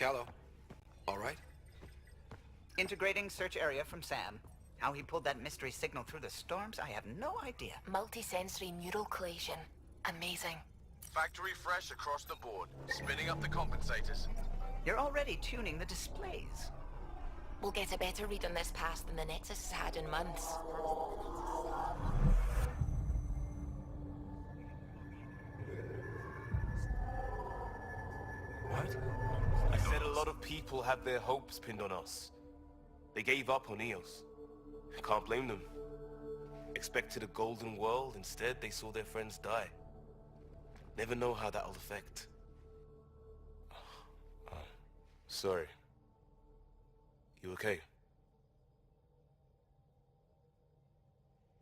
Callow, all right? Integrating search area from Sam. How he pulled that mystery signal through the storms, I have no idea. Multisensory neural collation. Amazing. Factory fresh across the board. Spinning up the compensators. You're already tuning the displays. We'll get a better read on this pass than the Nexus has had in months. What? I said a lot of people had their hopes pinned on us. They gave up on Eos. I can't blame them. Expected a golden world, instead they saw their friends die. Never know how that'll affect. Sorry. You okay?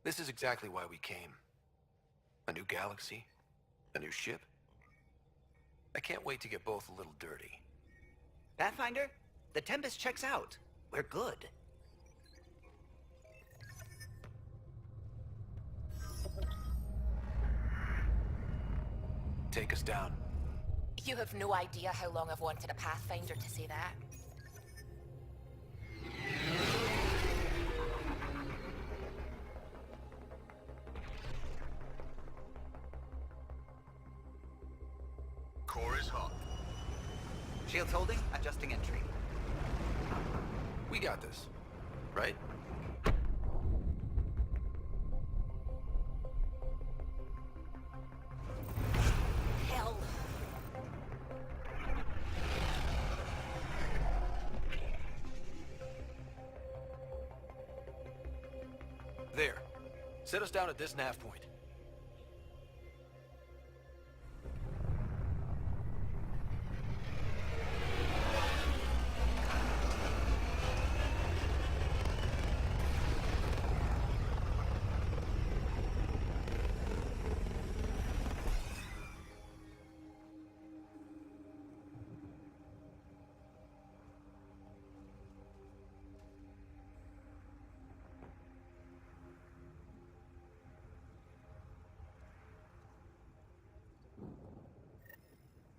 This is exactly why we came. A new galaxy, a new ship. I can't wait to get both a little dirty. Pathfinder, the Tempest checks out. We're good. Take us down. You have no idea how long I've wanted a Pathfinder to say that. Core is hot. Shields holding, adjusting entry. We got this, right? Hell. There. Set us down at this nav point.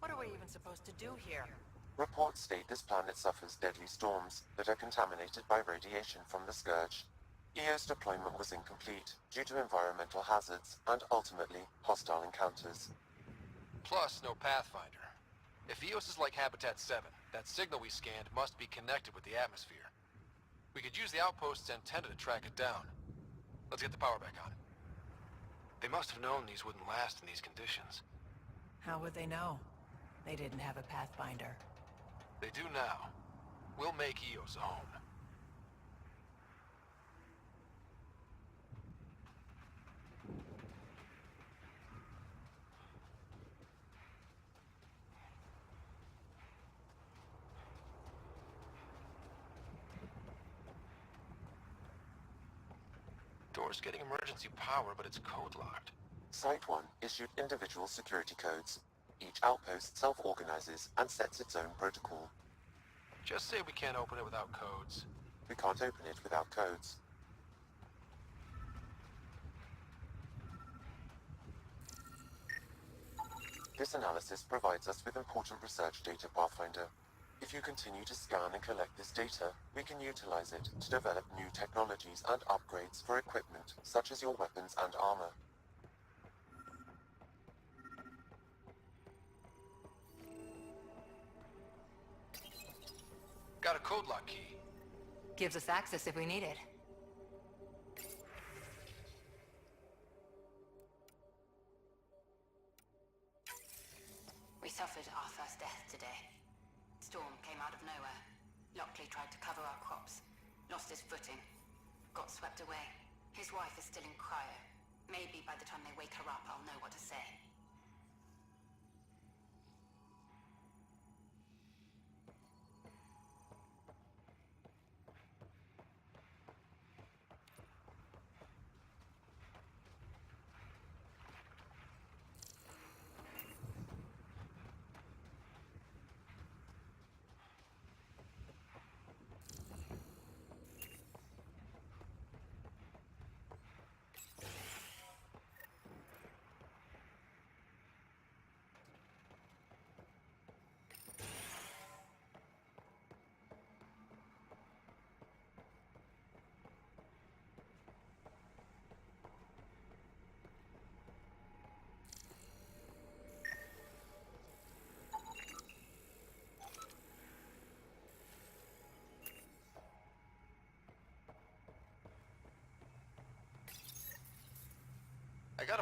What are we even supposed to do here? Reports state this planet suffers deadly storms that are contaminated by radiation from the Scourge. Eos deployment was incomplete due to environmental hazards and ultimately hostile encounters. Plus, no Pathfinder. If Eos is like Habitat 7, that signal we scanned must be connected with the atmosphere. We could use the outpost's antenna to track it down. Let's get the power back on. They must have known these wouldn't last in these conditions. How would they know? They didn't have a Pathfinder. They do now. We'll make Eos a home. Door's getting emergency power, but it's code locked. Site 1 issued individual security codes. Each outpost self-organizes and sets its own protocol. Just say we can't open it without codes. We can't open it without codes. This analysis provides us with important research data, Pathfinder. If you continue to scan and collect this data, we can utilize it to develop new technologies and upgrades for equipment, such as your weapons and armor. Got a code lock key. Gives us access if we need it. We suffered our first death today. Storm came out of nowhere. Lockley tried to cover our crops. Lost his footing. Got swept away. His wife is still in cryo. Maybe by the time they wake her up, I'll know what to say.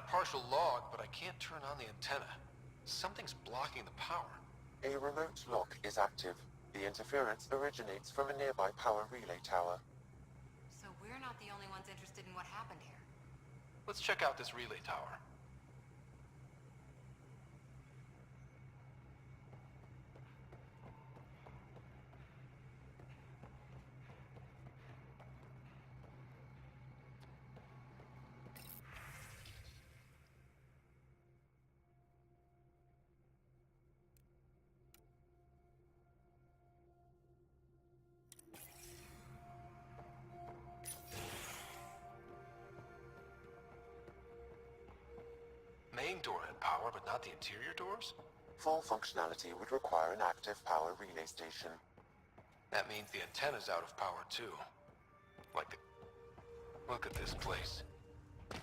partial log, but I can't turn on the antenna. Something's blocking the power. A remote lock is active. The interference originates from a nearby power relay tower. So we're not the only ones interested in what happened here. Let's check out this relay tower. Main door had power, but not the interior doors? Full functionality would require an active power relay station. That means the antenna's out of power too. Like the... Look at this place.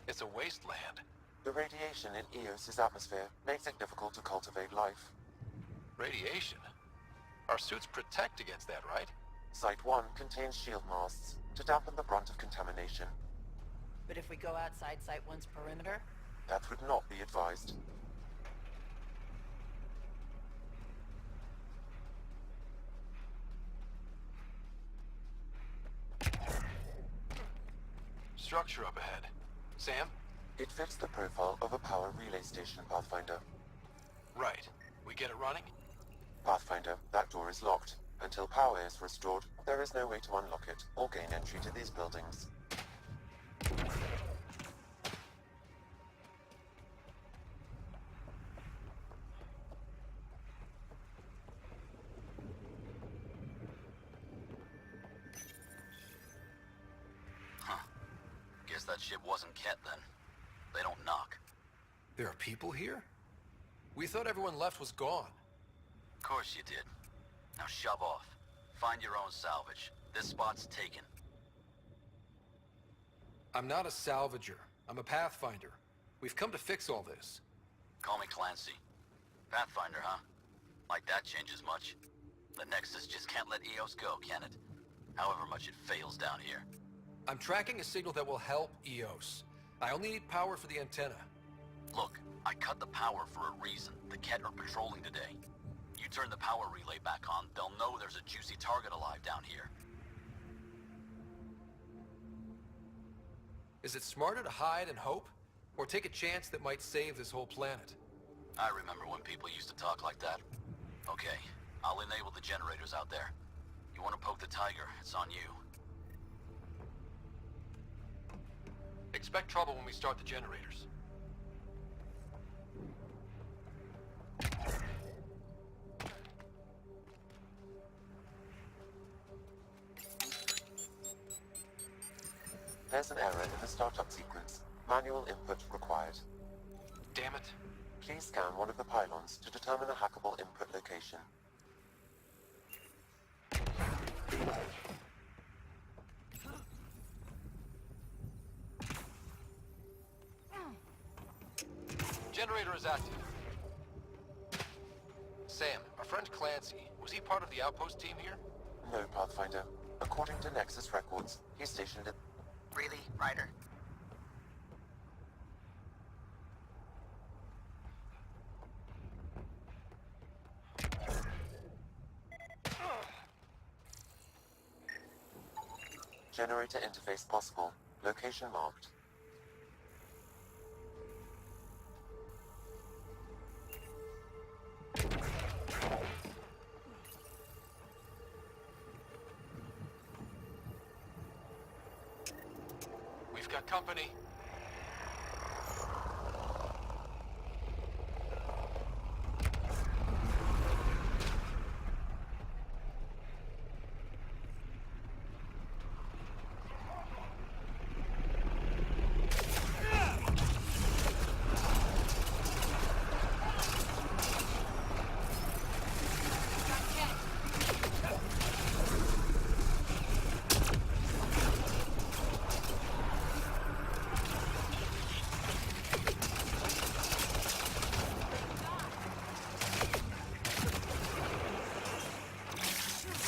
It's a wasteland. The radiation in Eos's atmosphere makes it difficult to cultivate life. Radiation? Our suits protect against that, right? Site 1 contains shield masts to dampen the brunt of contamination. But if we go outside Site 1's perimeter? That would not be advised. Structure up ahead. Sam? It fits the profile of a power relay station, Pathfinder. Right. We get it running? Pathfinder, that door is locked. Until power is restored, there is no way to unlock it or gain entry to these buildings. Guess that ship wasn't Ket then. They don't knock. There are people here? We thought everyone left was gone. Of course you did. Now shove off. Find your own salvage. This spot's taken. I'm not a salvager. I'm a pathfinder. We've come to fix all this. Call me Clancy. Pathfinder, huh? Like that changes much. The Nexus just can't let Eos go, can it? However much it fails down here. I'm tracking a signal that will help Eos. I only need power for the antenna. Look, I cut the power for a reason. The Ket are patrolling today. You turn the power relay back on, they'll know there's a juicy target alive down here. Is it smarter to hide and hope? Or take a chance that might save this whole planet? I remember when people used to talk like that. Okay, I'll enable the generators out there. You want to poke the tiger, it's on you. Expect trouble when we start the generators. There's an error in the startup sequence. Manual input required. Damn it. Please scan one of the pylons to determine a hackable input location. Generator is active. Sam, our friend Clancy, was he part of the outpost team here? No, Pathfinder. According to Nexus records, he's stationed at... Really, Ryder? Generator interface possible. Location marked. We've got company.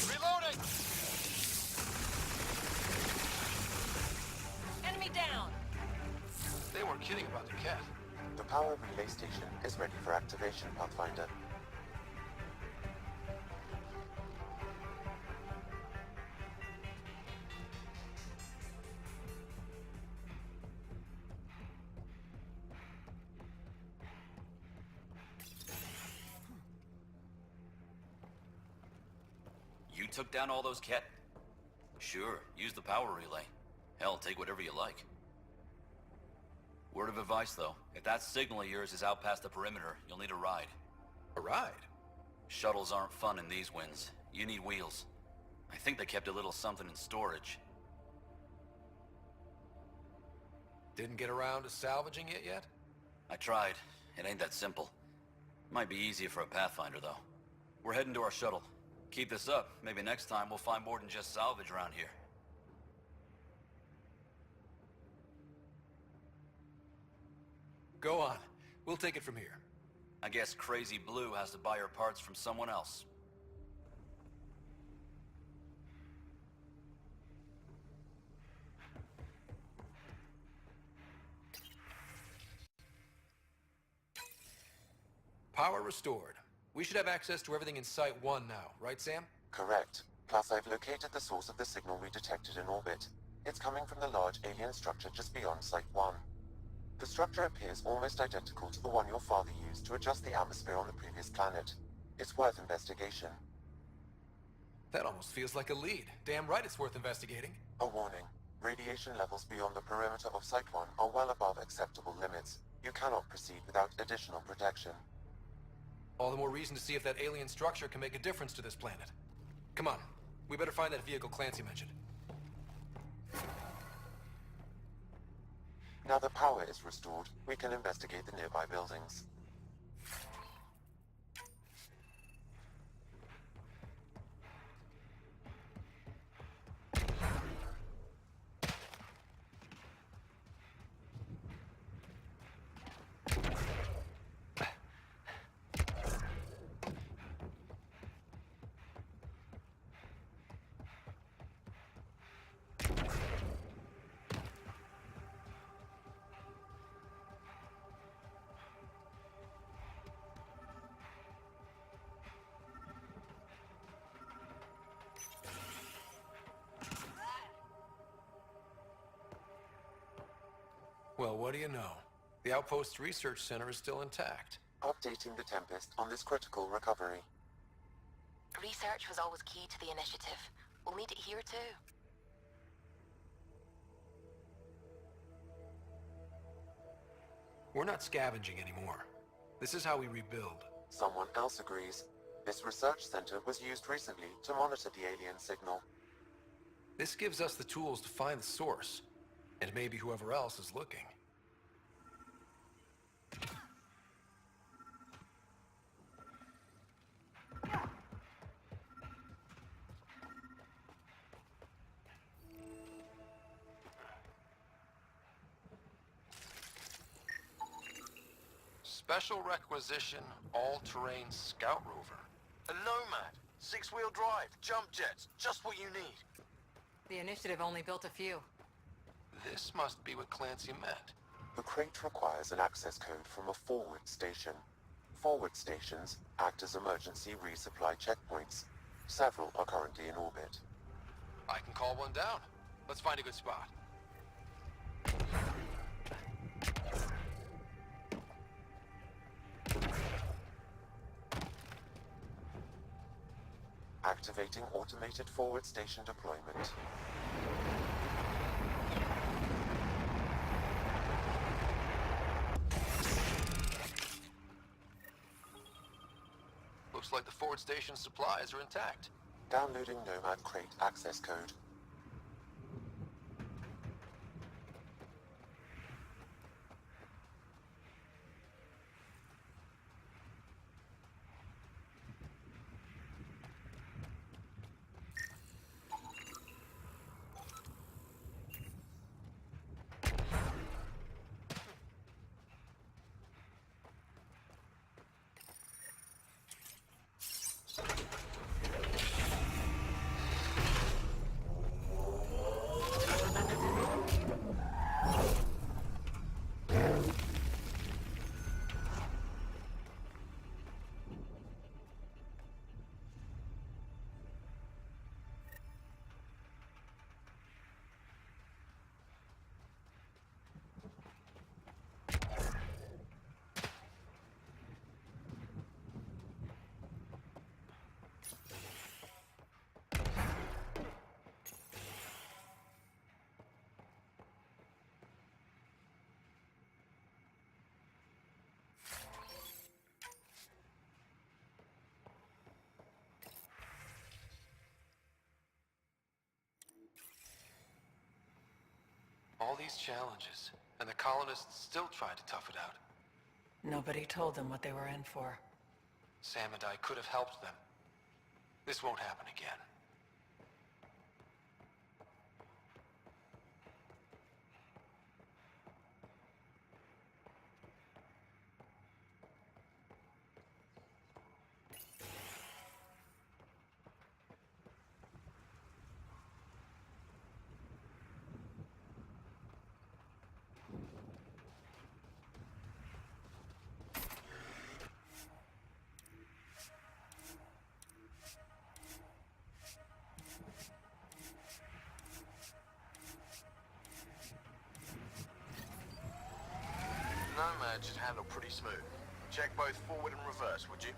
Reloading! Enemy down! They weren't kidding about the cat. The power relay station is ready for activation, Pathfinder. You took down all those cat... Sure, use the power relay. Hell, take whatever you like. Word of advice, though. If that signal of yours is out past the perimeter, you'll need a ride. A ride? Shuttles aren't fun in these winds. You need wheels. I think they kept a little something in storage. Didn't get around to salvaging it yet? I tried. It ain't that simple. Might be easier for a Pathfinder, though. We're heading to our shuttle. Keep this up. Maybe next time we'll find more than just salvage around here. Go on. We'll take it from here. I guess Crazy Blue has to buy her parts from someone else. Power restored. We should have access to everything in Site 1 now, right, Sam? Correct. Plus, I've located the source of the signal we detected in orbit. It's coming from the large alien structure just beyond Site 1. The structure appears almost identical to the one your father used to adjust the atmosphere on the previous planet. It's worth investigation. That almost feels like a lead. Damn right it's worth investigating. A warning. Radiation levels beyond the perimeter of Site 1 are well above acceptable limits. You cannot proceed without additional protection. All the more reason to see if that alien structure can make a difference to this planet. Come on. We better find that vehicle Clancy mentioned. Now that power is restored, we can investigate the nearby buildings. Well, what do you know? The Outpost's research center is still intact. Updating the Tempest on this critical recovery. Research was always key to the initiative. We'll need it here too. We're not scavenging anymore. This is how we rebuild. Someone else agrees. This research center was used recently to monitor the alien signal. This gives us the tools to find the source. And maybe whoever else is looking. Special requisition, all-terrain scout rover. A Nomad. 6-wheel drive, jump jets, just what you need. The initiative only built a few. This must be what Clancy meant. The crate requires an access code from a forward station. Forward stations act as emergency resupply checkpoints. Several are currently in orbit. I can call one down. Let's find a good spot. Activating automated forward station deployment. Looks like the forward station supplies are intact. Downloading Nomad crate access code. these challenges, and the colonists still trying to tough it out. Nobody told them what they were in for. Sam and I could have helped them. This won't happen again. Nomad should handle pretty smooth. Check both forward and reverse, would you?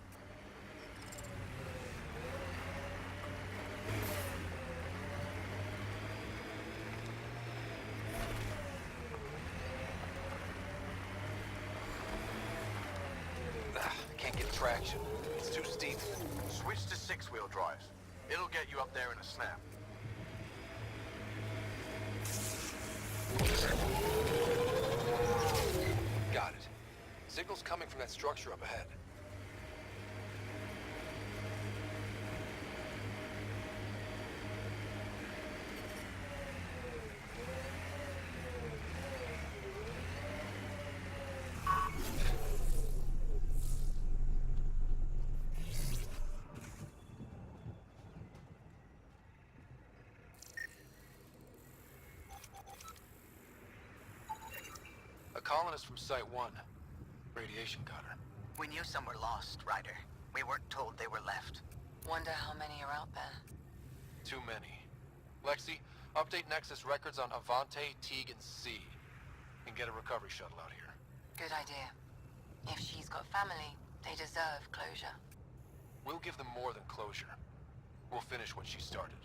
Can't get traction. It's too steep. Switch to six-wheel drive. It'll get you up there in a snap. Got it. Signal's coming from that structure up ahead. A colonist from Site 1. Radiation got her. We knew some were lost, Ryder. We weren't told they were left. Wonder how many are out there. Too many. Lexi, update Nexus records on Avante, Teague, and C. And get a recovery shuttle out here. Good idea. If she's got family, they deserve closure. We'll give them more than closure. We'll finish what she started.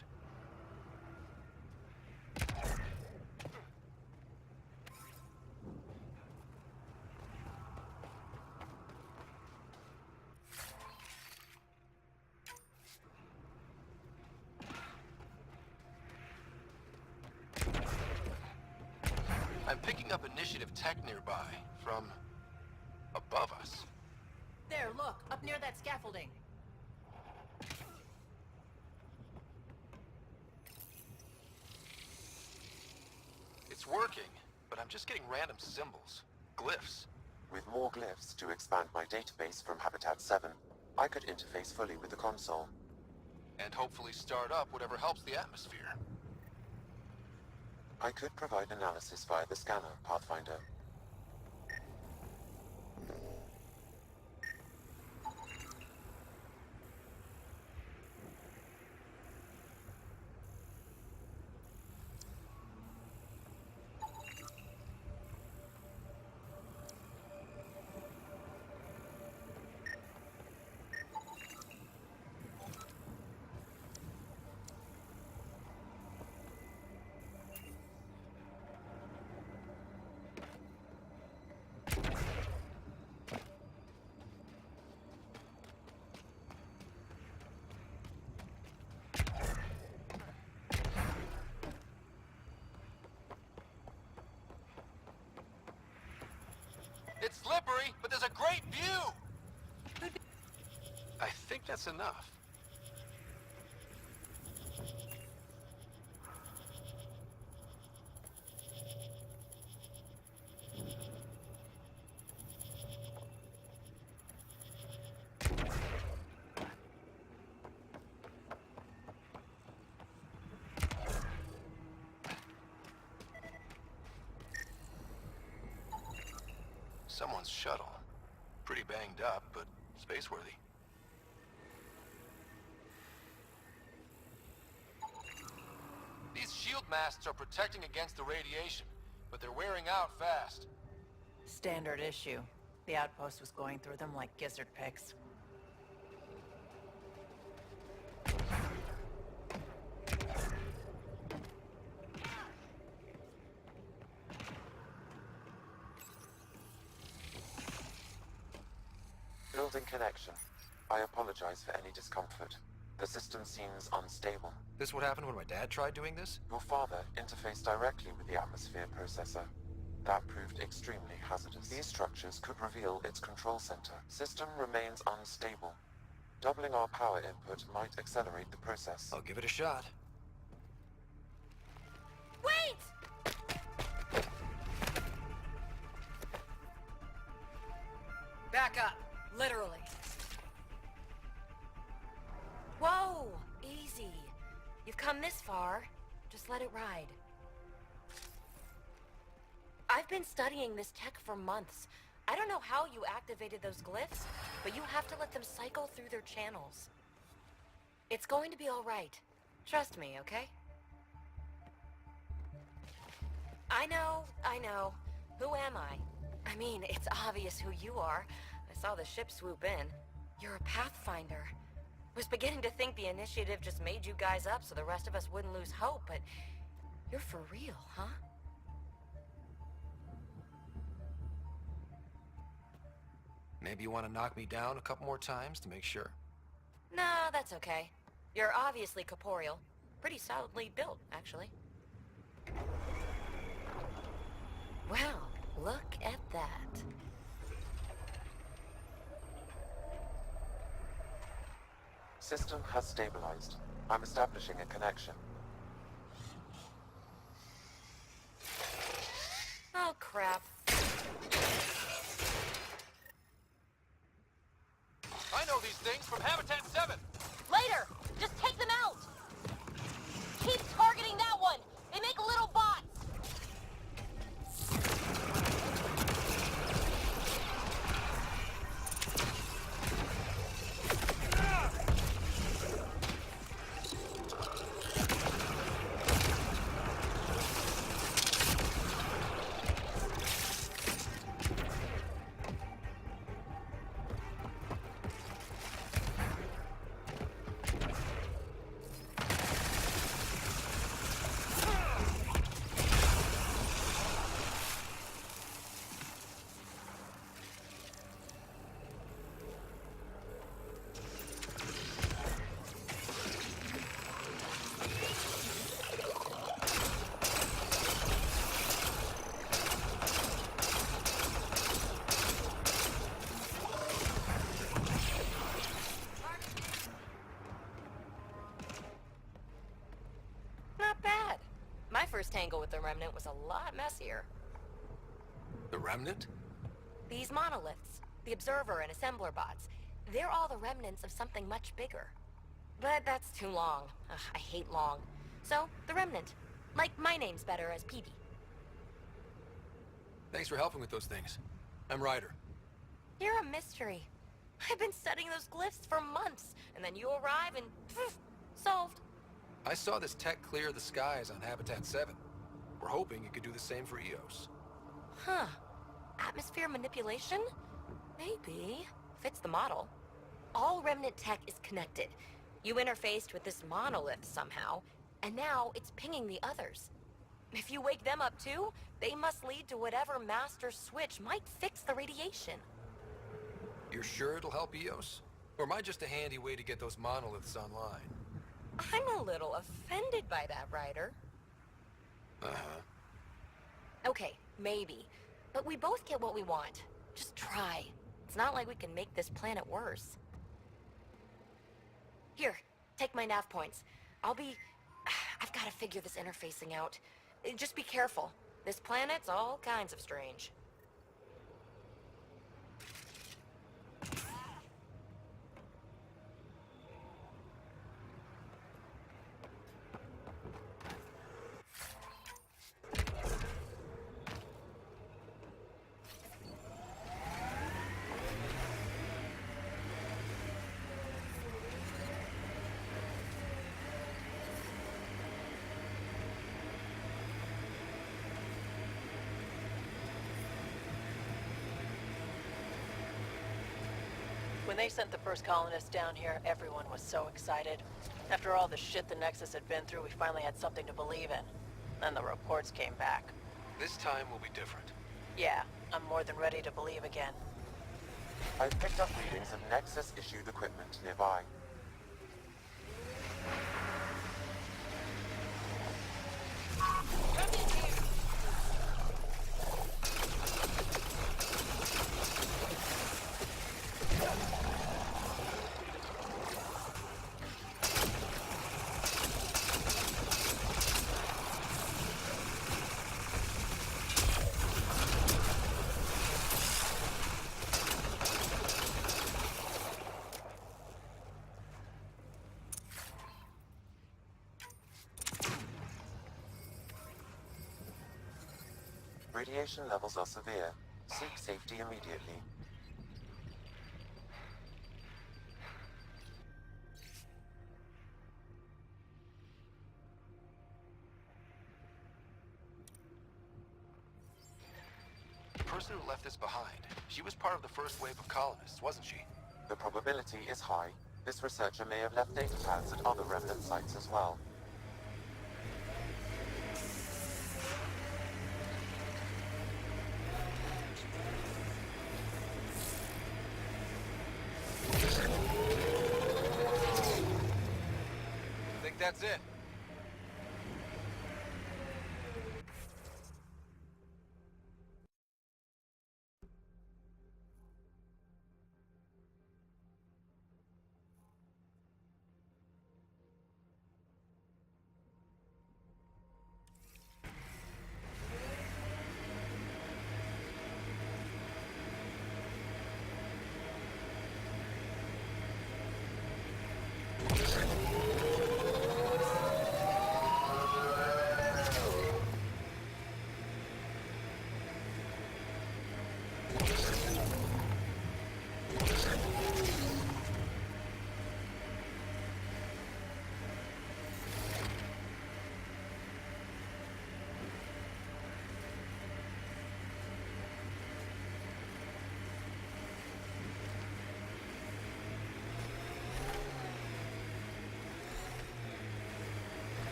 I'm picking up initiative tech nearby, from above us. There, look, up near that scaffolding. It's working, but I'm just getting random symbols, glyphs. With more glyphs to expand my database from Habitat 7, I could interface fully with the console. And hopefully start up whatever helps the atmosphere. I could provide analysis via the scanner, Pathfinder. It's slippery, but there's a great view! I think that's enough. Someone's shuttle. Pretty banged up, but space-worthy. These shield masts are protecting against the radiation, but they're wearing out fast. Standard issue. The outpost was going through them like gizzard picks. Building connection. I apologize for any discomfort. The system seems unstable. This what happened when my dad tried doing this? Your father interfaced directly with the atmosphere processor. That proved extremely hazardous. These structures could reveal its control center. System remains unstable. Doubling our power input might accelerate the process. I'll give it a shot. Wait! Back up. Literally. Whoa! Easy. You've come this far. Just let it ride. I've been studying this tech for months. I don't know how you activated those glyphs, but you have to let them cycle through their channels. It's going to be all right. Trust me, okay? I know. Who am I? I mean, it's obvious who you are. I saw the ship swoop in. You're a Pathfinder. Was beginning to think the initiative just made you guys up so the rest of us wouldn't lose hope, but you're for real, huh? Maybe you want to knock me down a couple more times to make sure? Nah, that's okay. You're obviously corporeal. Pretty solidly built, actually. Well, look at that. System has stabilized. I'm establishing a connection. Oh, crap. I know these things from Habitat 7! Later! Just take them out! Keep targeting that one! They make little bots! First tangle with the Remnant was a lot messier. The Remnant? These monoliths, the Observer and Assembler bots, they're all the remnants of something much bigger. But that's too long. Ugh, I hate long. So, the Remnant. Like my name's better as PB. Thanks for helping with those things. I'm Ryder. You're a mystery. I've been studying those glyphs for months, and then you arrive and poof, solved. I saw this tech clear the skies on Habitat 7. We're hoping it could do the same for Eos. Huh. Atmosphere manipulation? Maybe. Fits the model. All Remnant tech is connected. You interfaced with this monolith somehow, and now it's pinging the others. If you wake them up too, they must lead to whatever master switch might fix the radiation. You're sure it'll help Eos? Or am I just a handy way to get those monoliths online? I'm a little offended by that, Ryder. Uh-huh. Okay, maybe. But we both get what we want. Just try. It's not like we can make this planet worse. Here, take my nav points. I've got to figure this interfacing out. Just be careful. This planet's all kinds of strange. When they sent the first colonists down here, everyone was so excited. After all the shit the Nexus had been through, we finally had something to believe in. Then the reports came back. This time will be different. Yeah, I'm more than ready to believe again. I've picked up readings of Nexus-issued equipment nearby. Radiation levels are severe. Seek safety immediately. The person who left this behind, she was part of the first wave of colonists, wasn't she? The probability is high. This researcher may have left data pads at other remnant sites as well. Think that's it?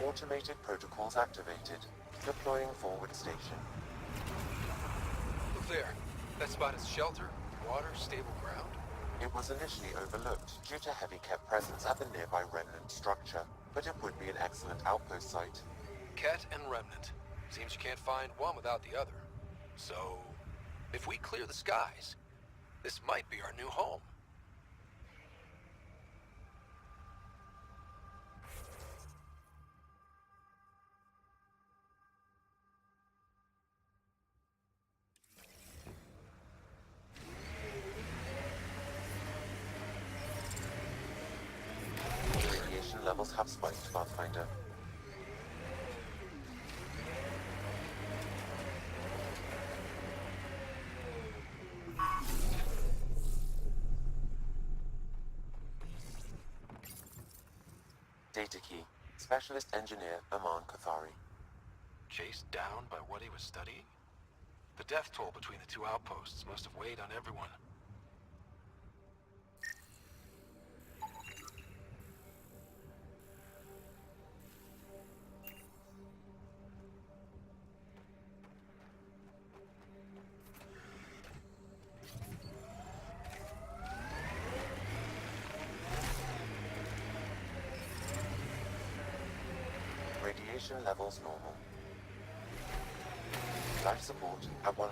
Automated protocols activated. Deploying forward station. Look there. That spot is shelter, water, stable ground. It was initially overlooked due to heavy kept presence at the nearby remnant structure, but it would be an excellent outpost site. Ket and Remnant. Seems you can't find one without the other. So, if we clear the skies, this might be our new home. Radiation levels have spiked, Pathfinder. Data key. Specialist Engineer Aman Kathari. Chased down by what he was studying? The death toll between the two outposts must have weighed on everyone. Radiation levels normal. Life support at 100%.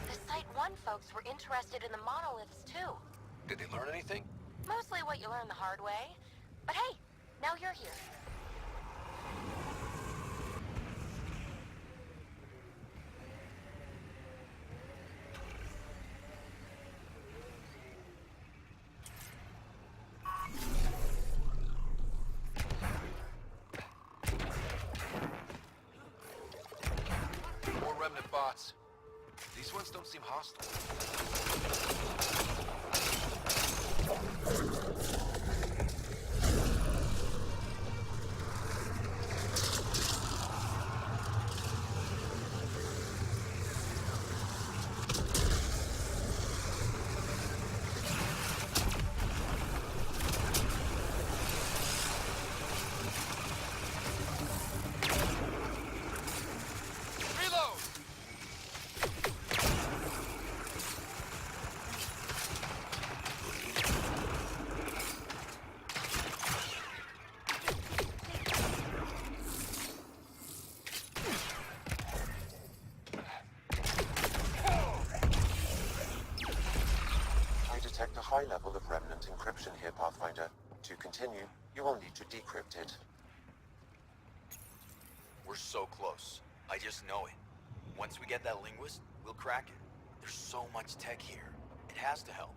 The Site 1 folks were interested in the monoliths, too. Did they learn anything? Mostly what you learn the hard way. But hey, now you're here. More remnant bots. These ones don't seem hostile. high level of remnant encryption here, Pathfinder. To continue, you will need to decrypt it. We're so close. I just know it. Once we get that linguist, we'll crack it. There's so much tech here. It has to help.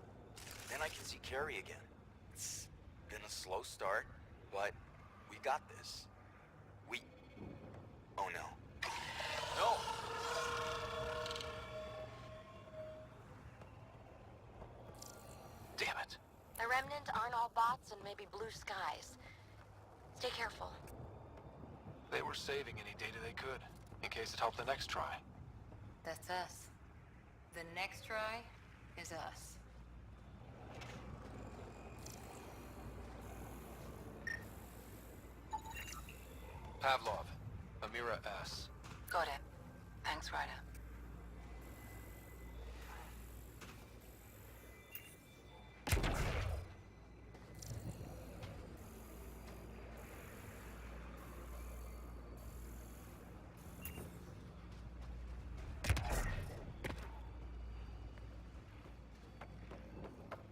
Then I can see Carrie again. It's been a slow start, but we got this. Oh no. No! Damn it. The Remnant aren't all bots and maybe blue skies. Stay careful. They were saving any data they could, in case it helped the next try. That's us. The next try is us. Pavlov, Amira S. Got it. Thanks, Ryder.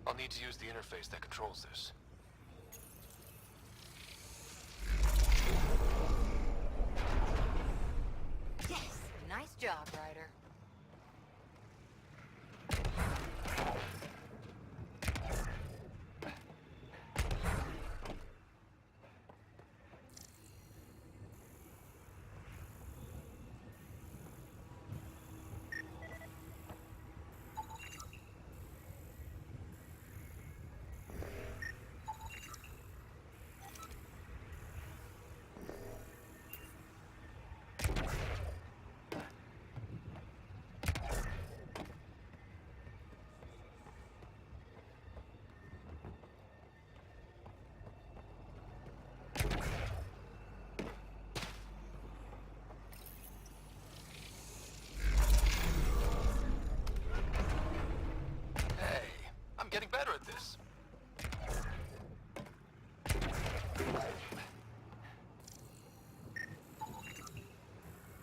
I'll need to use the interface that controls this. Yes! Nice job, Ryder. Getting better at this.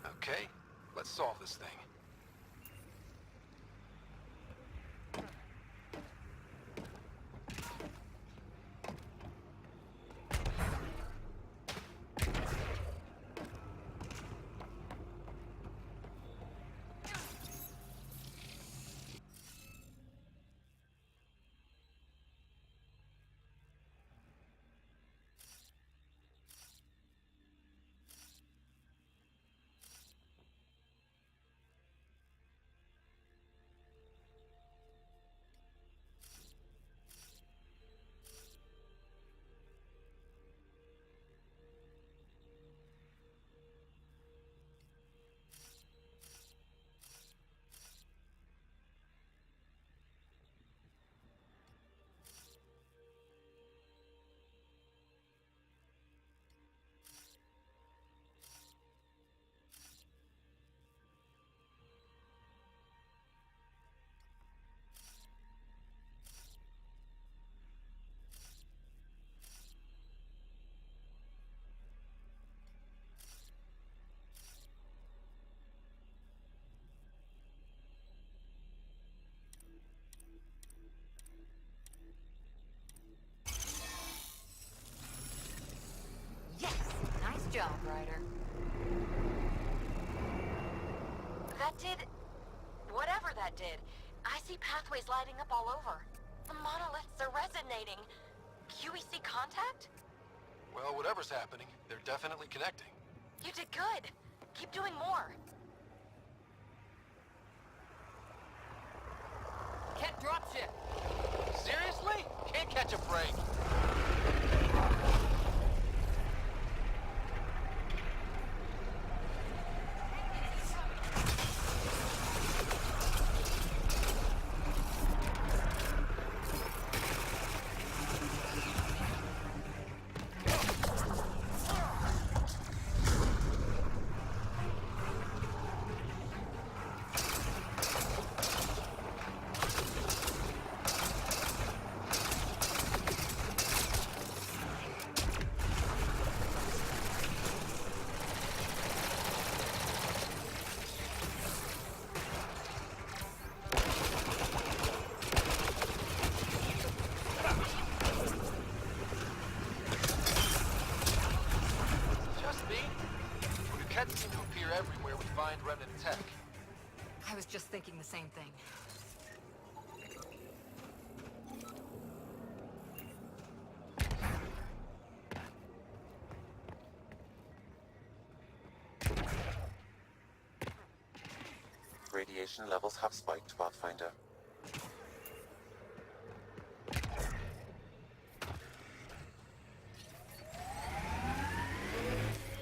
Okay, let's solve this thing. Yes! Nice job, Ryder. That did... whatever that did. I see pathways lighting up all over. The monoliths are resonating. QEC contact? Well, whatever's happening, they're definitely connecting. You did good. Keep doing more. Can't dropship. Seriously? Can't catch a break. find remnant tech. I was just thinking the same thing. Radiation levels have spiked, Pathfinder.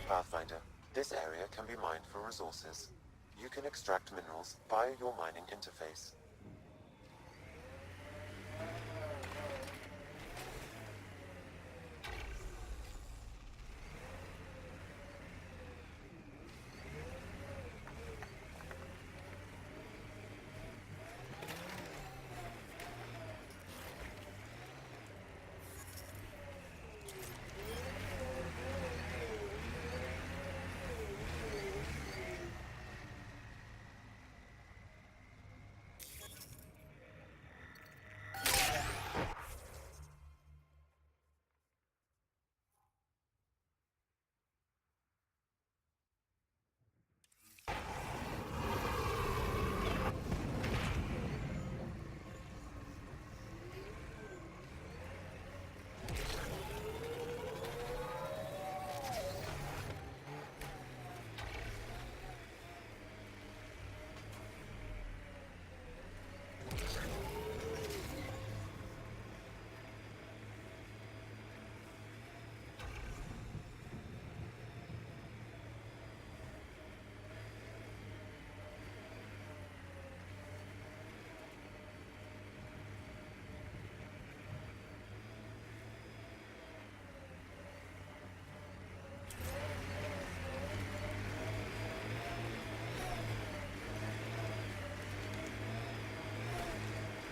Pathfinder, this area can be mined for resources. You can extract minerals via your mining interface.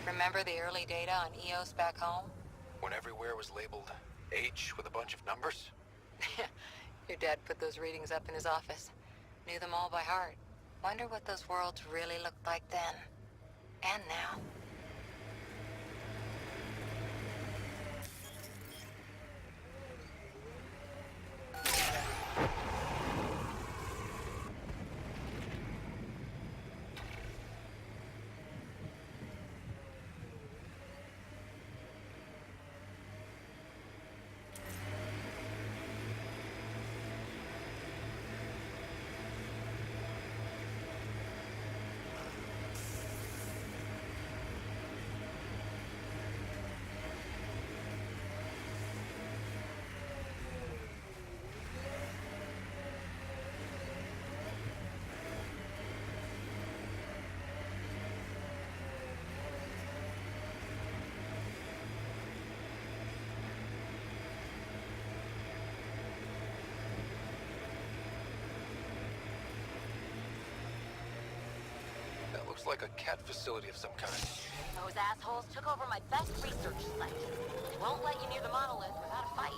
Remember the early data on Eos back home? When everywhere was labeled H with a bunch of numbers? Your dad put those readings up in his office. Knew them all by heart. Wonder what those worlds really looked like then. And now. That looks like a cat facility of some kind. Those assholes took over my best research site. They won't let you near the monolith without a fight.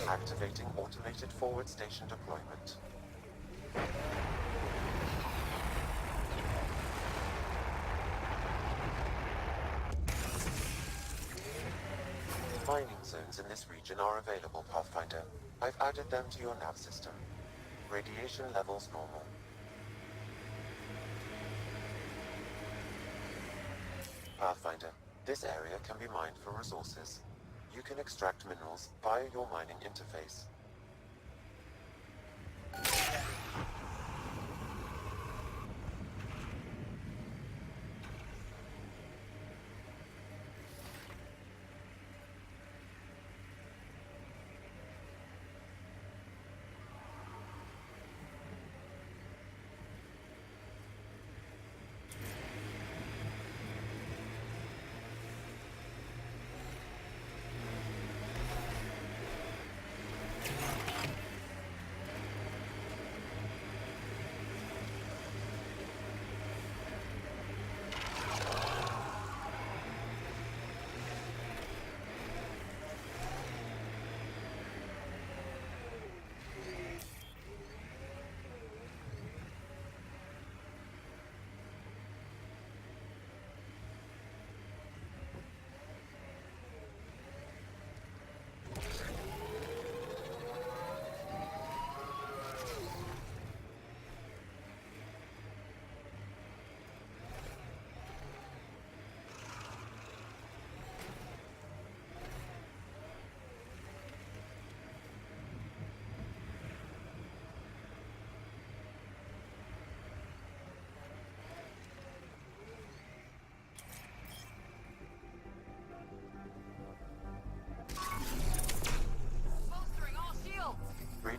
Activating automated forward station deployment. Mining zones in this region are available, Pathfinder. I've added them to your nav system. Radiation levels normal. Pathfinder, this area can be mined for resources. You can extract minerals via your mining interface.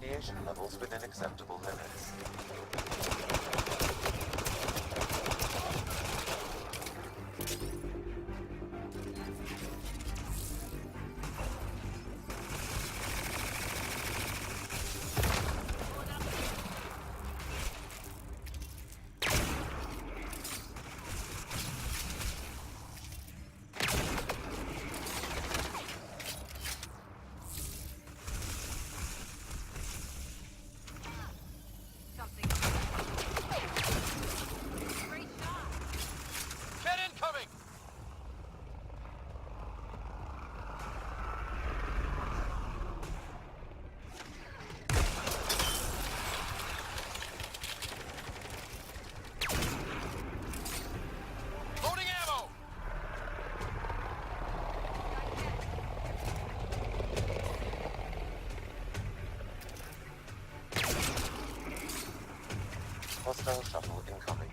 radiation levels within acceptable limits. Get incoming! Loading ammo! Hostile shuttle incoming.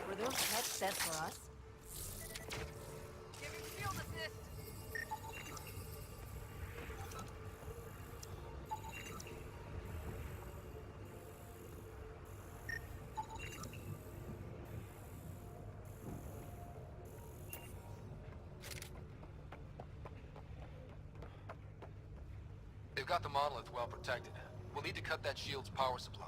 Were those pets sent for us? They've got the monolith well protected. We'll need to cut that shield's power supply.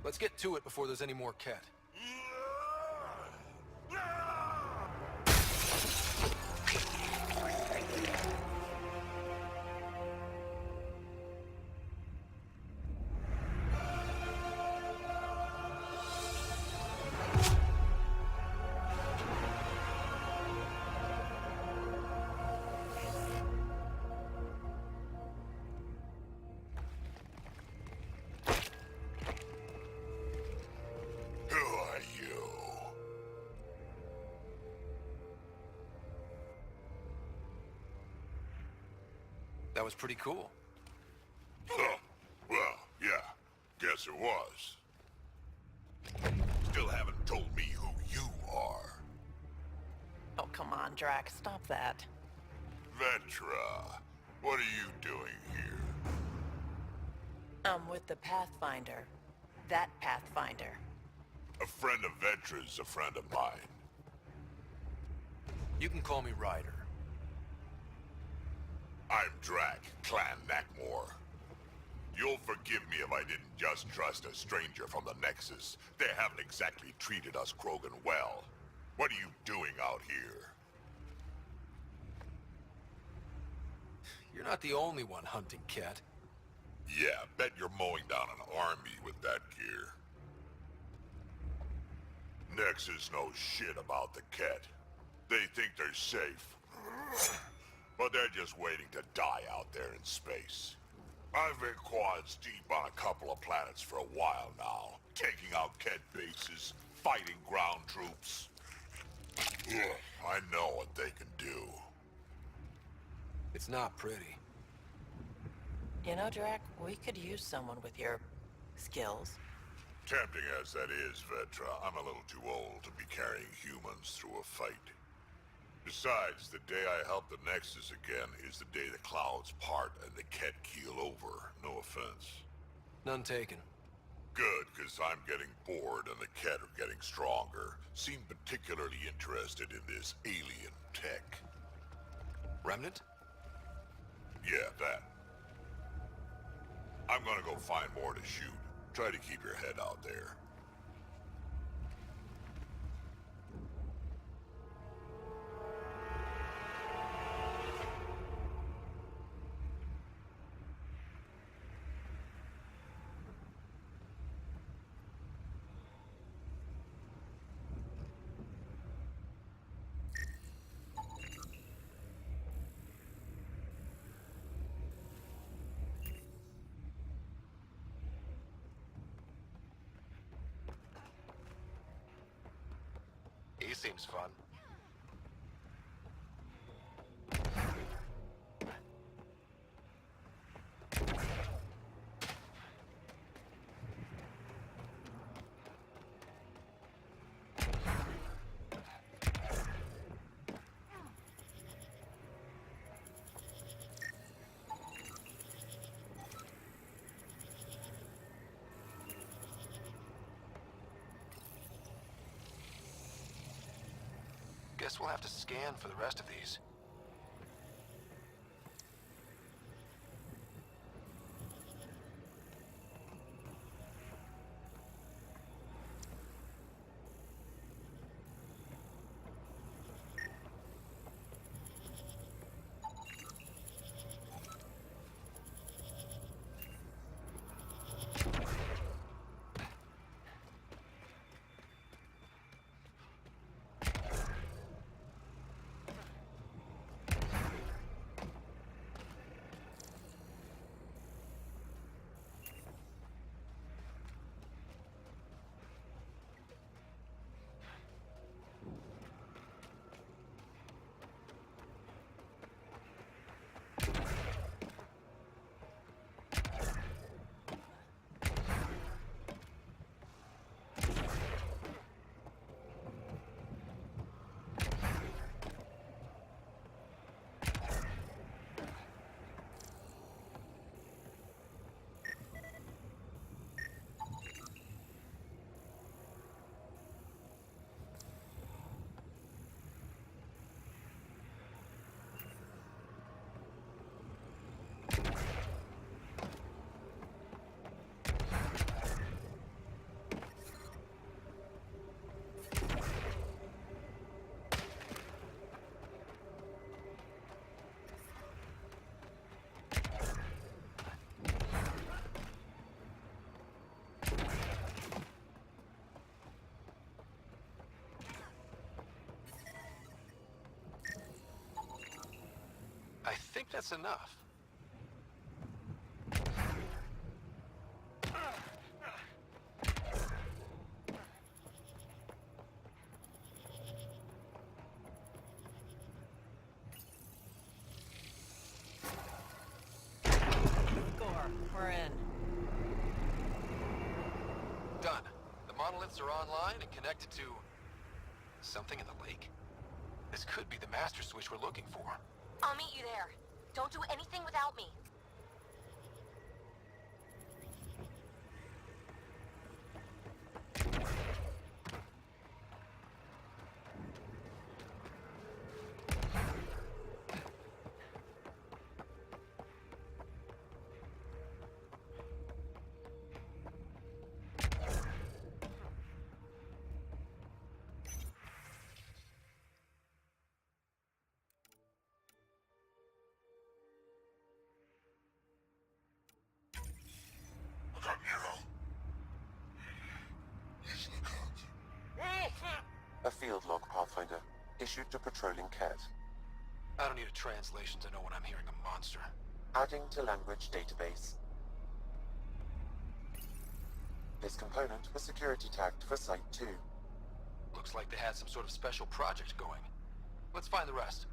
Let's get to it before there's any more Ket. That was pretty cool. Oh, well, yeah. Guess it was. Still haven't told me who you are. Oh, come on, Drax. Stop that. Vetra, what are you doing here? I'm with the Pathfinder. That Pathfinder. A friend of Vetra's a friend of mine. You can call me Ryder. I'm Drac, Clan Nakmor. You'll forgive me if I didn't just trust a stranger from the Nexus. They haven't exactly treated us Krogan well. What are you doing out here? You're not the only one hunting Ket. Yeah, bet you're mowing down an army with that gear. Nexus knows shit about the Ket. They think they're safe. But they're just waiting to die out there in space. I've been quads deep on a couple of planets for a while now, taking out Ket bases, fighting ground troops. I know what they can do. It's not pretty. You know, Drac, we could use someone with your skills. Tempting as that is, Vetra, I'm a little too old to be carrying humans through a fight. Besides, the day I help the Nexus again is the day the clouds part and the Ket keel over. No offense. None taken. Good, because I'm getting bored and the Ket are getting stronger. Seem particularly interested in this alien tech. Remnant? Yeah, that. I'm gonna go find more to shoot. Try to keep your head out there. He seems fun. Guess we'll have to scan for the rest of these. I think that's enough. Score. We're in. Done. The monoliths are online and connected to something in the lake. This could be the master switch we're looking for. I'll meet you there. Don't do anything without me. issued to patrolling Ket. I don't need a translation to know when I'm hearing a monster. Adding to language database. This component was security tagged for Site 2. Looks like they had some sort of special project going. Let's find the rest.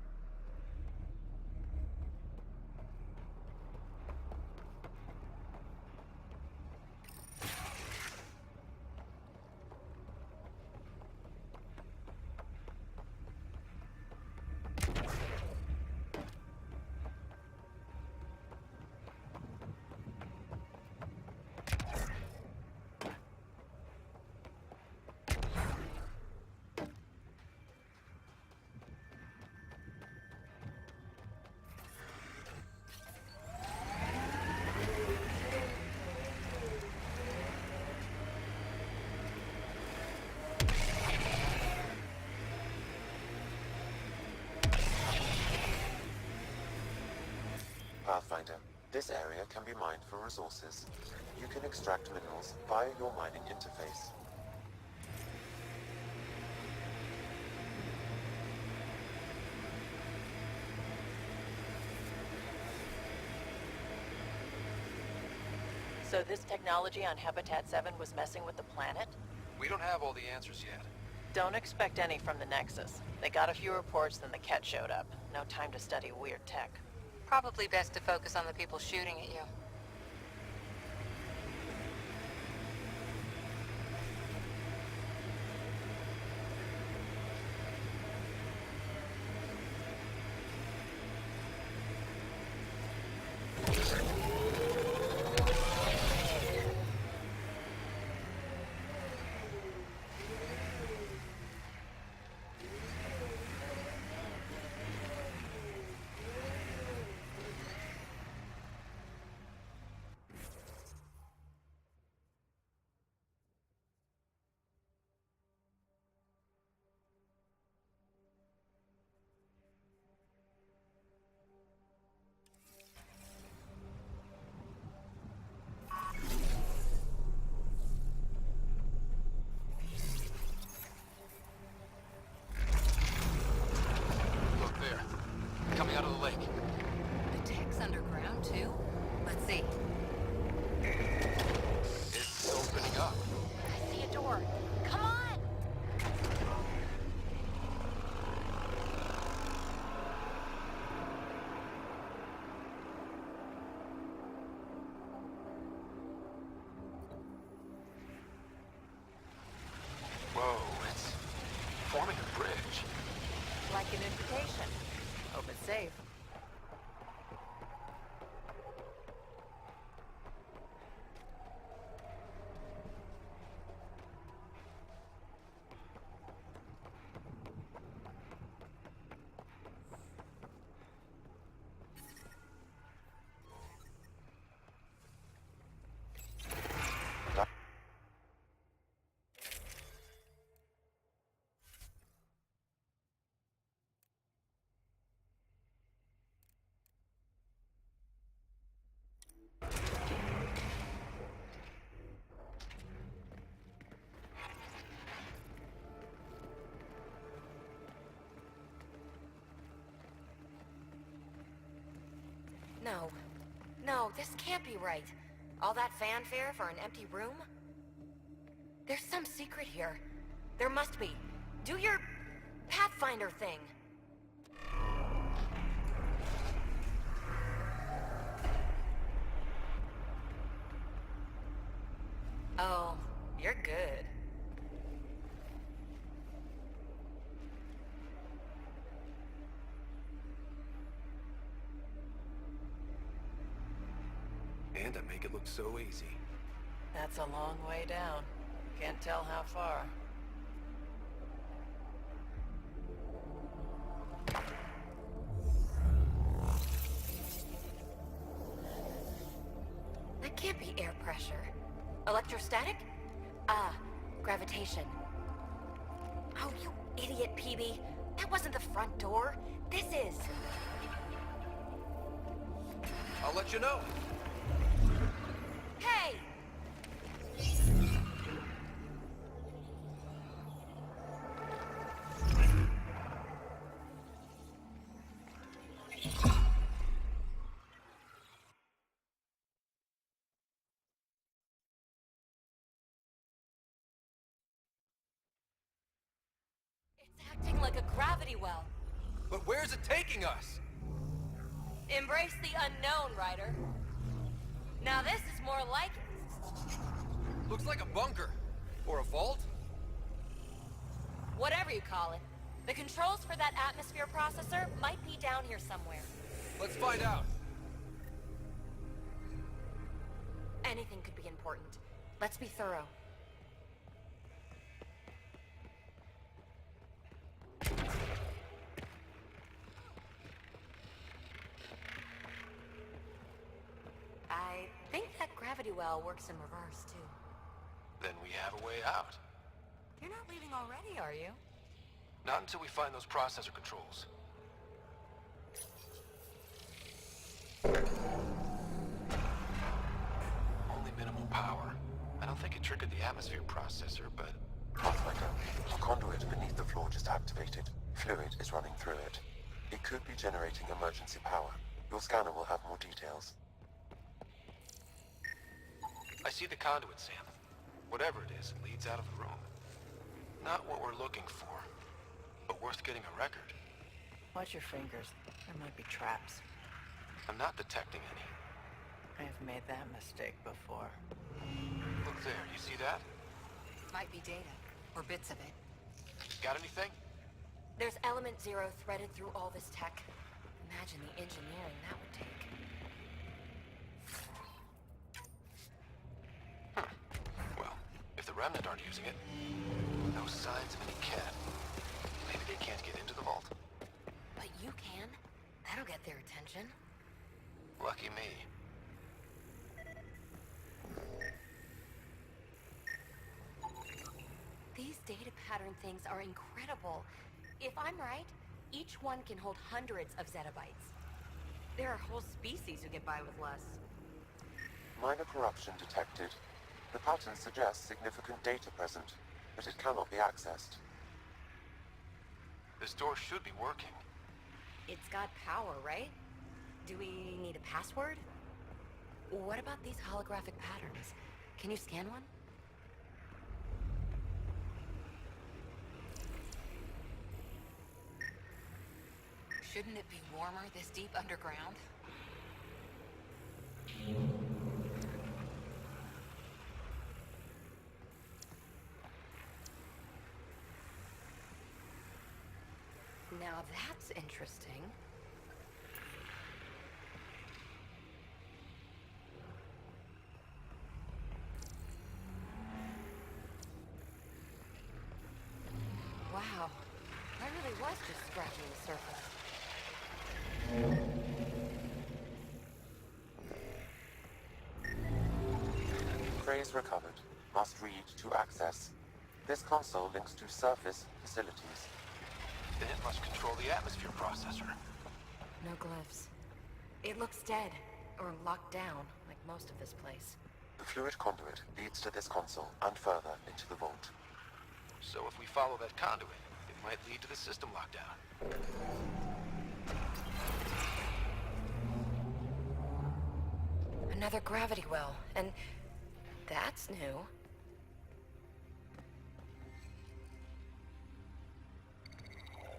Pathfinder, this area can be mined for resources. You can extract minerals via your mining interface. So this technology on Habitat 7 was messing with the planet? We don't have all the answers yet. Don't expect any from the Nexus. They got a few reports, then the Ket showed up. No time to study weird tech. Probably best to focus on the people shooting at you. Look there. Coming out of the lake. The tech's underground, too? Let's see. It's opening up. I see a door. Come on! Whoa, it's forming a bridge. Like an invitation. Hope it's safe. No. No, this can't be right. All that fanfare for an empty room? There's some secret here. There must be. Do your Pathfinder thing. Oh, you're good. And I make it look so easy. That's a long way down. Can't tell how far. That can't be air pressure. Electrostatic? Gravitation. Oh, you idiot, PB. That wasn't the front door. This is. I'll let you know. Hey! acting like a gravity well. But where's it taking us? Embrace the unknown, Ryder. Now this is more like it. Looks like a bunker. Or a vault? Whatever you call it. The controls for that atmosphere processor might be down here somewhere. Let's find out. Anything could be important. Let's be thorough. I think that gravity well works in reverse, too. Then we have a way out. You're not leaving already, are you? Not until we find those processor controls. Only minimal power. I don't think it triggered the atmosphere processor, but... Pathfinder, a conduit beneath the floor just activated. Fluid is running through it. It could be generating emergency power. Your scanner will have more details. I see the conduit, Sam. Whatever it is, it leads out of the room. Not what we're looking for, but worth getting a record. Watch your fingers. There might be traps. I'm not detecting any. I've made that mistake before. Look there, you see that? Might be data, or bits of it. Got anything? There's element zero threaded through all this tech. Imagine the engineering that would take. Well, if the Remnant aren't using it, no signs of any cat. Maybe they can't get into the vault. But you can. That'll get their attention. Lucky me. These data pattern things are incredible. If I'm right, each one can hold hundreds of zettabytes. There are whole species who get by with less. Minor corruption detected. The pattern suggests significant data present, but it cannot be accessed. This door should be working. It's got power, right? Do we need a password? What about these holographic patterns? Can you scan one? Shouldn't it be warmer this deep underground? Now that's interesting. Wow, I really was just scratching the surface. Phrase recovered. Must read to access. This console links to surface facilities. Then it must control the atmosphere processor. No glyphs. It looks dead, or locked down, like most of this place. The fluid conduit leads to this console and further into the vault. So if we follow that conduit, it might lead to the system lockdown. Another gravity well, and that's new.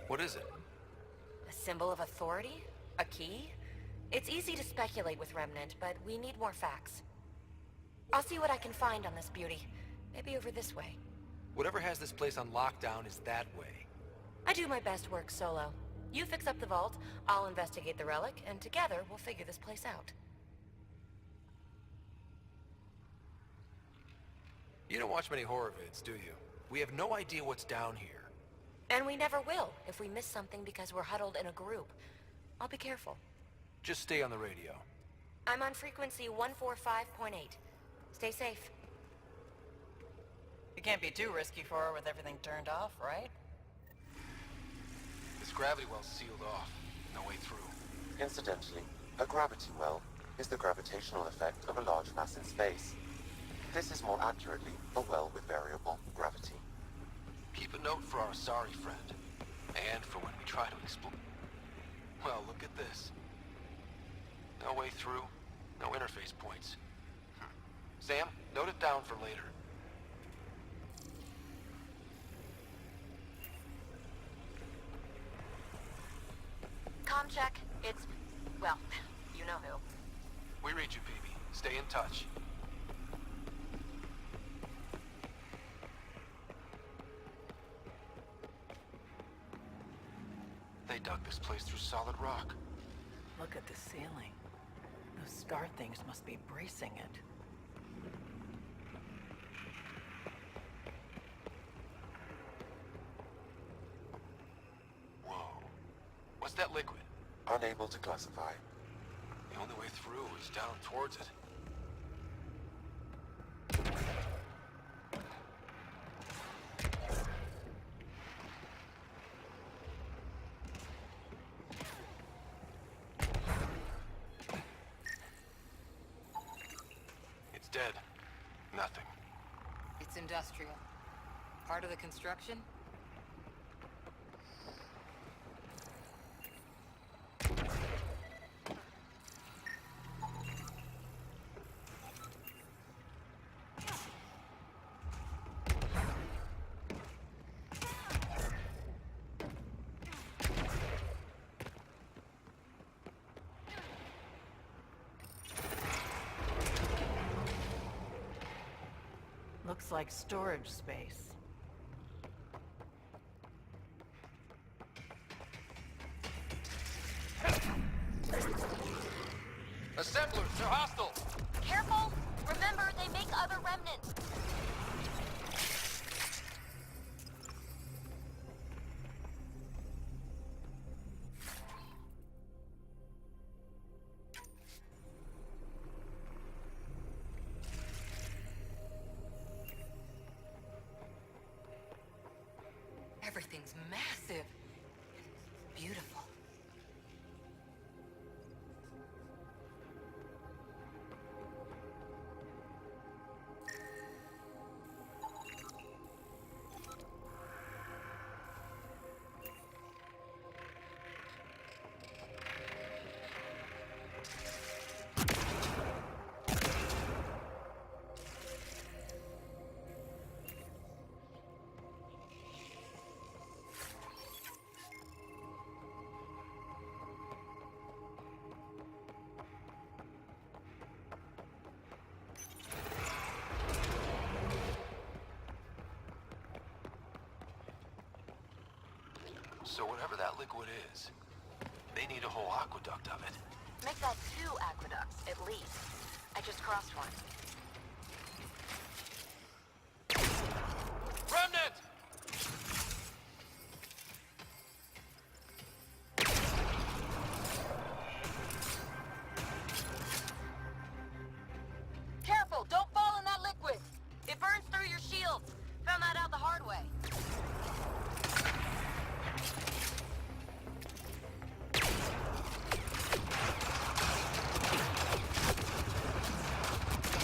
What is it? A symbol of authority? A key? It's easy to speculate with Remnant, but we need more facts. I'll see what I can find on this beauty. Maybe over this way. Whatever has this place on lockdown is that way. I do my best work solo. You fix up the vault, I'll investigate the relic, and together we'll figure this place out. You don't watch many horror vids, do you? We have no idea what's down here. And we never will if we miss something because we're huddled in a group. I'll be careful. Just stay on the radio. I'm on frequency 145.8. Stay safe. It can't be too risky for her with everything turned off, right? This gravity well's sealed off. No way through. Incidentally, a gravity well is the gravitational effect of a large mass in space. This is more accurately a well with variable gravity. Keep a note for our sorry friend. And for when we try to explore. Well, look at this. No way through. No interface points. Sam, note it down for later. check. It's... well, you know who. We read you, PB. Stay in touch. They dug this place through solid rock. Look at the ceiling. Those star things must be bracing it. Whoa. What's that liquid? Unable to classify. The only way through is down towards it. It's dead. Nothing. It's industrial. Part of the construction? Looks like storage space. Assemblers, they're hostile! Careful! Remember, they make other remnants. Everything's massive. Beautiful. So whatever that liquid is, they need a whole aqueduct of it. Make that 2 aqueducts, at least. I just crossed one. Remnant! Careful! Don't fall in that liquid! It burns through your shields! Found that out the hard way.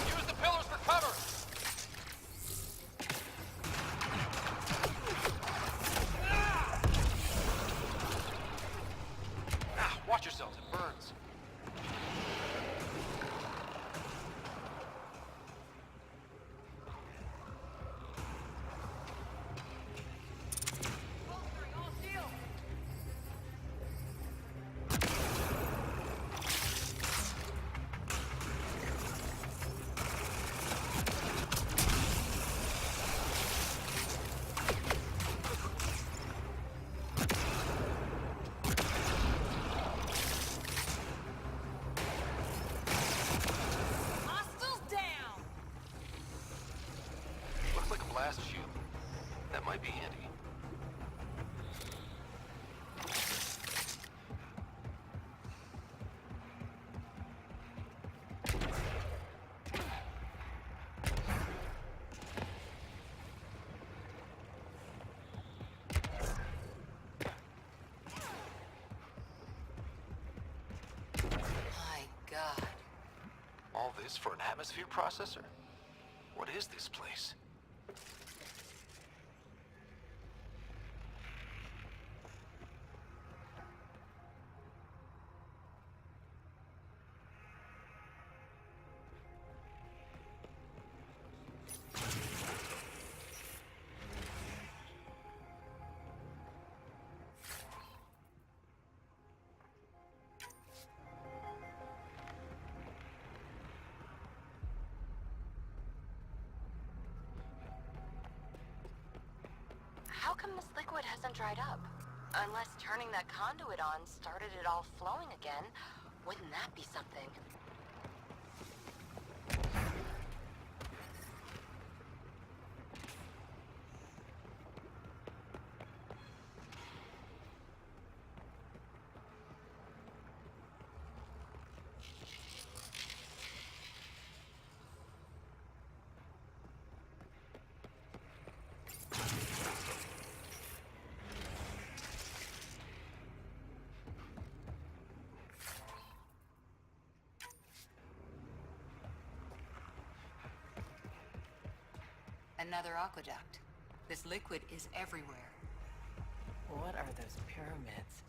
Use the pillars for cover! Watch yourselves, it burns. Hostiles down! Looks like a blast shield. That might be handy. My God. All this for an atmosphere processor? What is this place? How come this liquid hasn't dried up? Unless turning that conduit on started it all flowing again. Wouldn't that be something? Another aqueduct. This liquid is everywhere. What are those pyramids?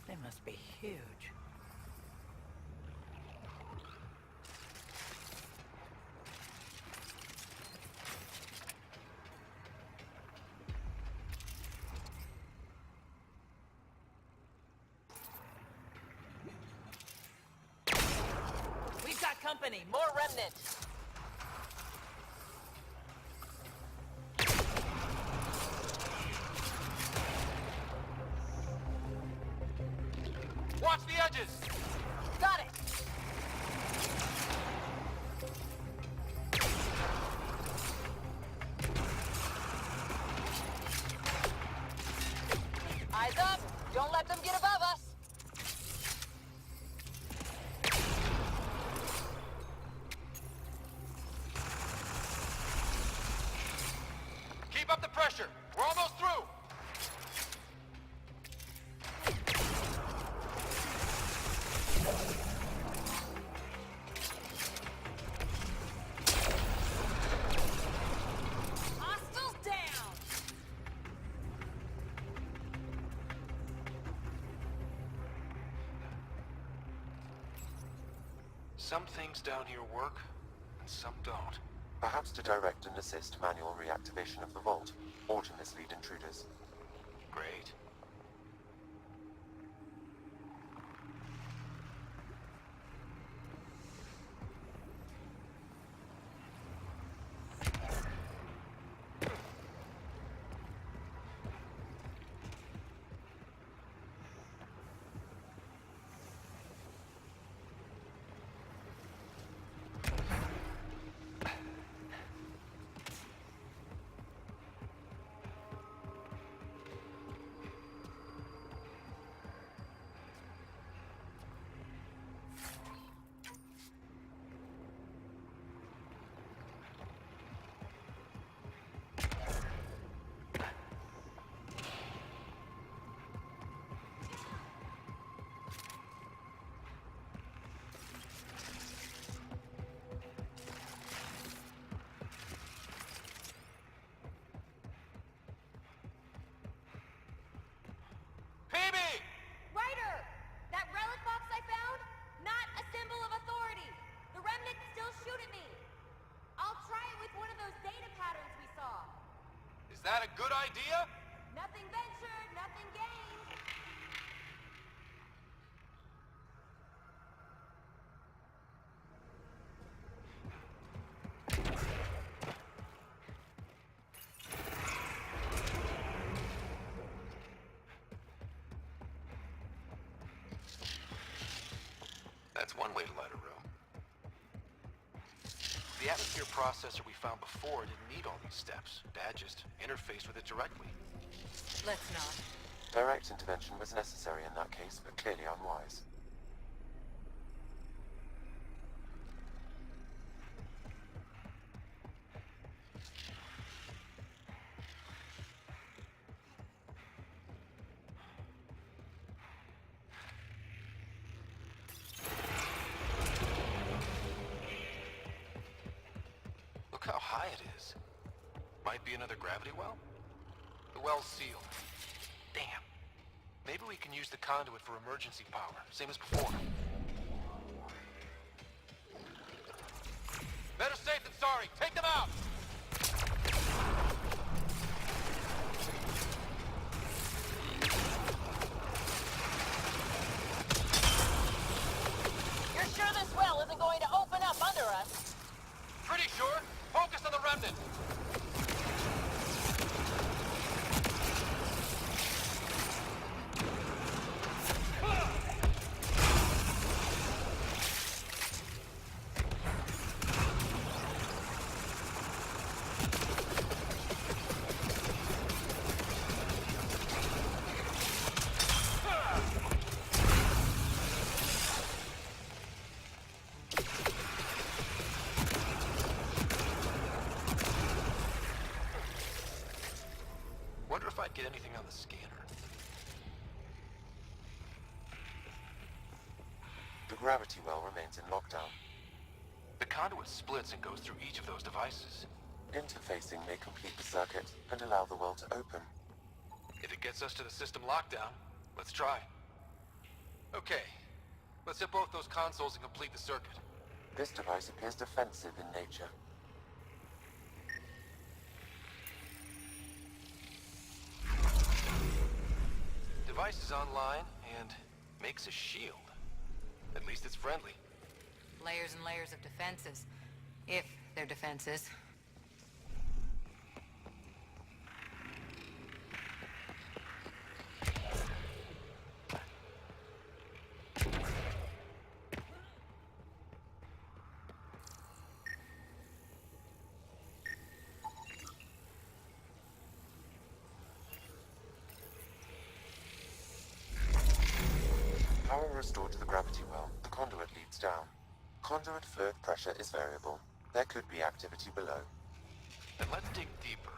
They must be huge. We've got company! More remnant! Watch the edges! Got it! Eyes up! Don't let them get above us! Keep up the pressure! We're almost through! Hostiles down! Some things down here work, and some don't. Perhaps to direct and assist manual reactivation of the vault, or to mislead intruders. Great. Ryder! That relic box I found? Not a symbol of authority. The remnants still shoot at me. I'll try it with one of those data patterns we saw. Is that a good idea? Nothing ventured, nothing gained. That's one way to light a room. The atmosphere processor we found before didn't need all these steps. Dad just interfaced with it directly. Let's not. Direct intervention was necessary in that case, but clearly unwise. Look how high it is. Might be another gravity well? The well's sealed. Damn. Maybe we can use the conduit for emergency power, same as before. Better safe than sorry. Take them out! You're sure this well isn't going to open up under us? Pretty sure. Focus on the remnant. get anything on the scanner. The gravity well remains in lockdown. The conduit splits and goes through each of those devices. Interfacing may complete the circuit and allow the well to open. If it gets us to the system lockdown, let's try. Okay, let's hit both those consoles and complete the circuit. This device appears defensive in nature. Device is online and makes a shield. At least it's friendly. Layers and layers of defenses. If they're defenses. Power restored to the gravity well. The conduit leads down. Conduit fluid pressure is variable. There could be activity below. Then let's dig deeper.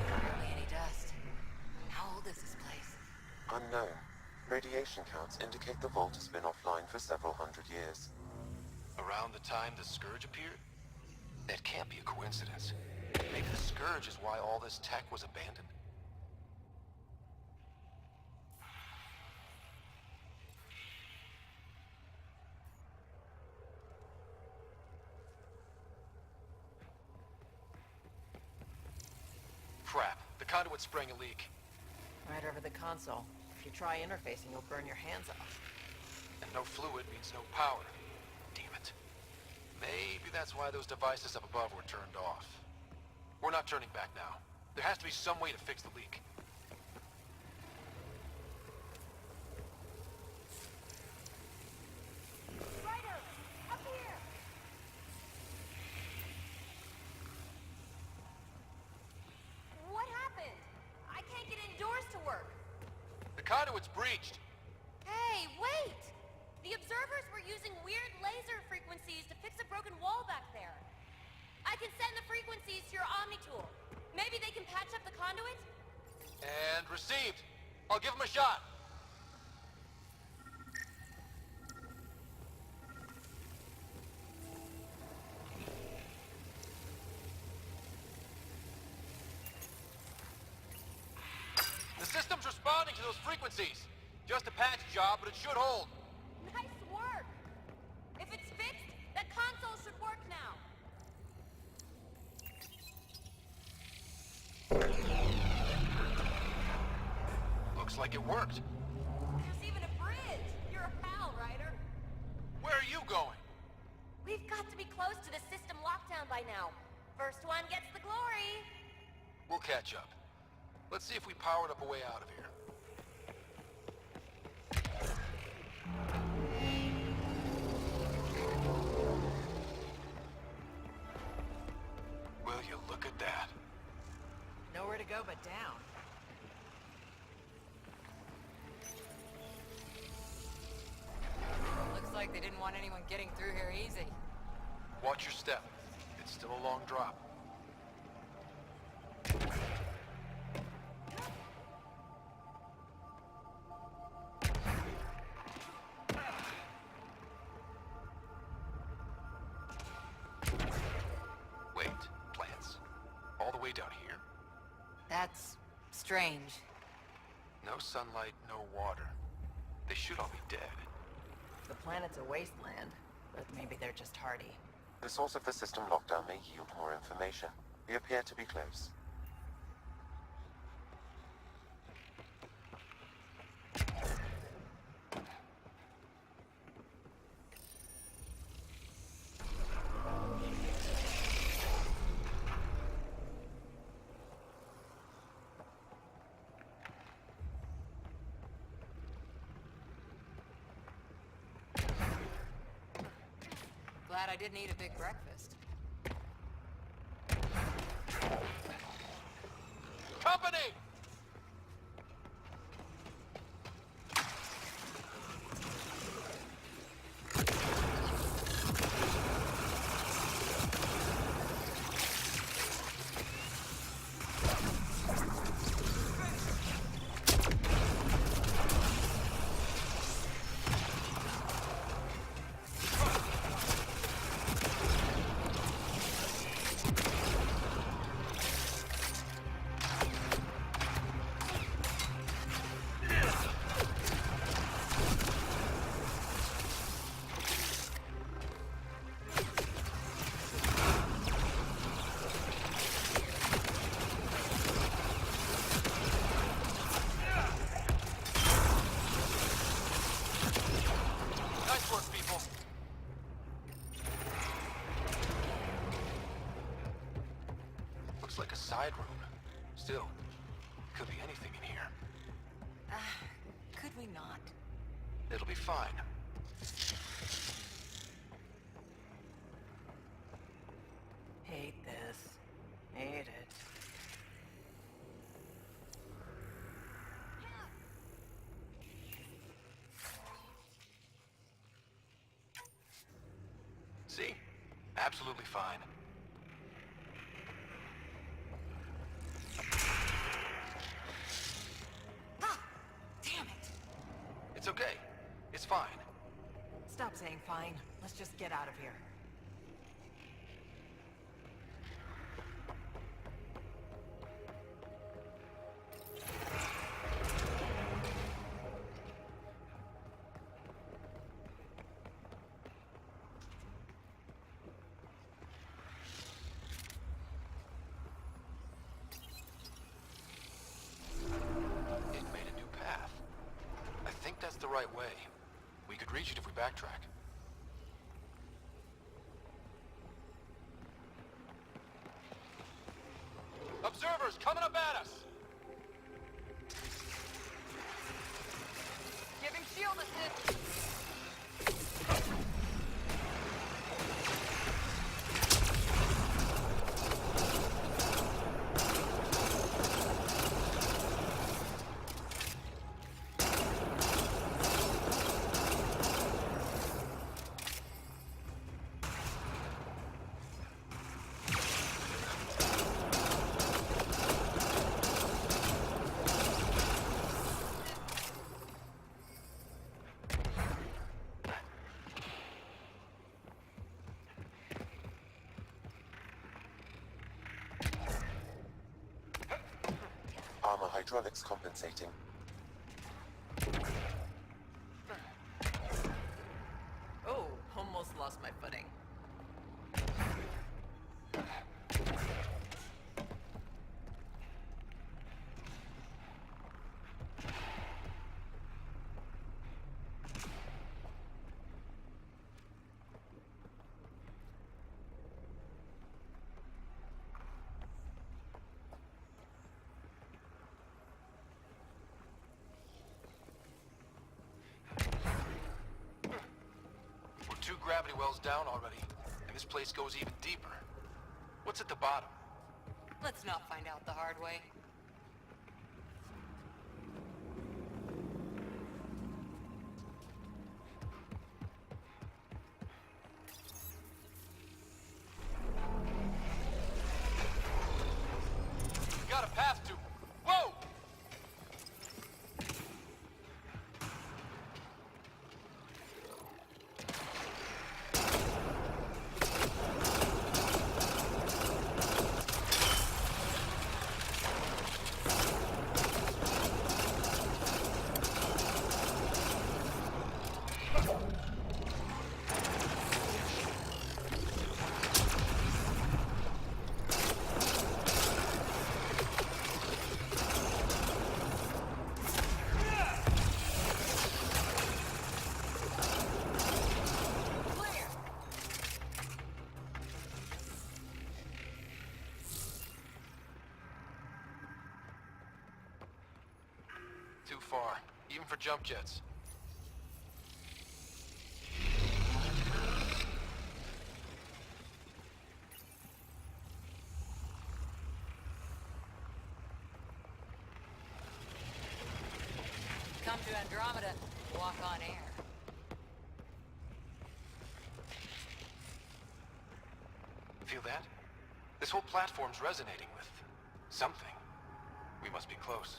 Hardly any dust. How old is this place? Unknown. Radiation counts indicate the vault has been offline for several hundred years. Around the time the Scourge appeared? That can't be a coincidence. Maybe the Scourge is why all this tech was abandoned. Crap. The conduit's spraying a leak. Right over the console. If you try interfacing, you'll burn your hands off. And no fluid means no power. Damn it. Maybe that's why those devices up above were turned off. We're not turning back now. There has to be some way to fix the leak. Ryder! Up here! What happened? I can't get indoors to work. The conduit's breached. Hey, wait! The observers were using weird laser frequencies to fix a broken wall back there. I can send the frequencies to your Omni tool. Maybe they can patch up the conduit? And received. I'll give him a shot. The system's responding to those frequencies. Just a patch job, but it should hold. Nice work! If it's fixed, that console should work now. Looks like it worked. There's even a bridge. You're a pal, Ryder. Where are you going? We've got to be close to the system lockdown by now. First one gets the glory. We'll catch up. Let's see if we powered up a way out of here. Will you look at that? Nowhere to go but down. Looks like they didn't want anyone getting through here easy. Watch your step. It's still a long drop. Wait, plants? All the way down here? That's strange. No sunlight, no water. They should all be dead. The planet's a wasteland, but maybe they're just hardy. The source of the system lockdown may yield more information. We appear to be close. Glad I didn't eat a big breakfast. Company! not. It'll be fine. Hate this. Hate it. See? Absolutely fine. Ah! Damn it! It's okay. It's fine. Stop saying fine. Let's just get out of here. It made a new path. I think that's the right way. We could reach it if we backtrack. Observers coming up at us! Giving shield assist! Armor hydraulics compensating. Oh, almost lost my footing. We're 2 gravity wells down already, and this place goes even deeper. What's at the bottom? Let's not find out the hard way. We got a path to... Whoa! Too far, even for jump jets. Come to Andromeda, walk on air. Feel that? This whole platform's resonating with... something. We must be close.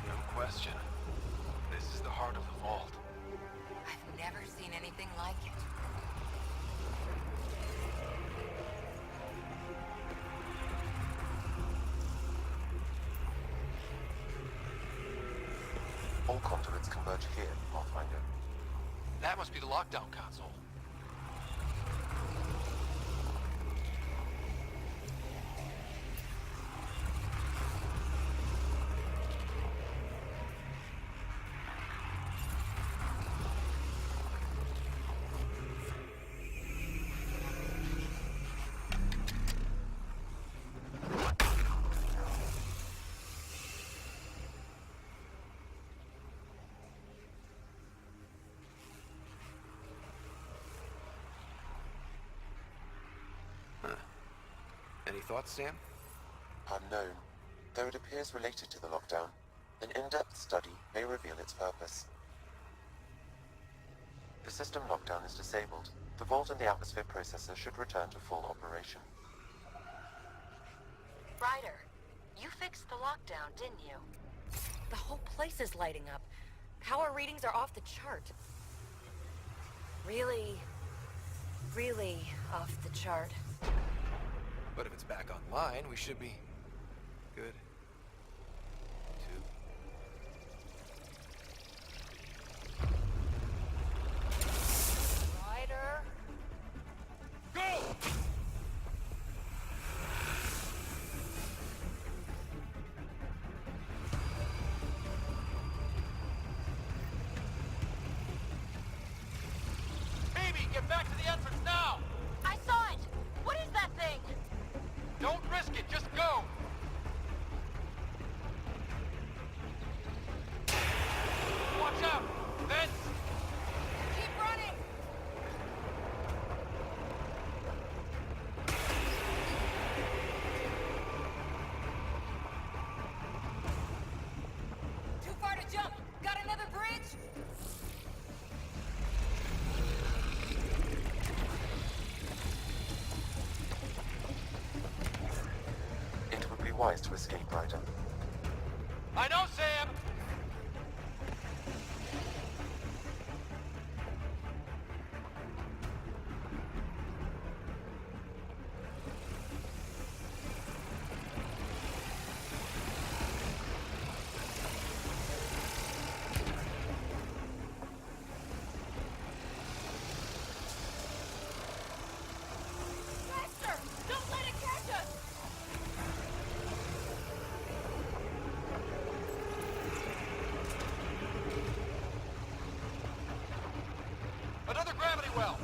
No question. This is the heart of the vault. I've never seen anything like it. All conduits converge here, Pathfinder. That must be the lockdown console. thoughts, Sam? Unknown, though it appears related to the lockdown. An in-depth study may reveal its purpose. The system lockdown is disabled. The vault and the atmosphere processor should return to full operation. Ryder, you fixed the lockdown, didn't you? The whole place is lighting up. Power readings are off the chart. Really, really off the chart. But if it's back online, we should be good. Ryder? Go! Baby, get back to the entrance now! I saw it! What is that thing? Don't risk it, just go! Watch out! Vents! Keep running! Too far to jump! Got another bridge? It would be wise to escape, Ryder. I know, Sam! Faster! Don't let it catch us! Another gravity well!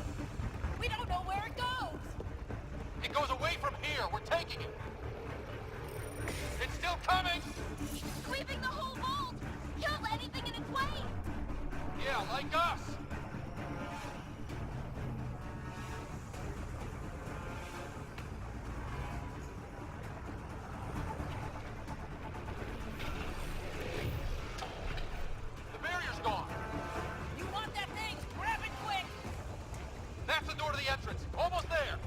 We don't know where it goes! It goes away from here! We're taking it! It's still coming! Sweeping the whole vault! Kill anything in its way! Yeah, like us! The barrier's gone! You want that thing? Grab it quick! That's the door to the entrance! Almost there!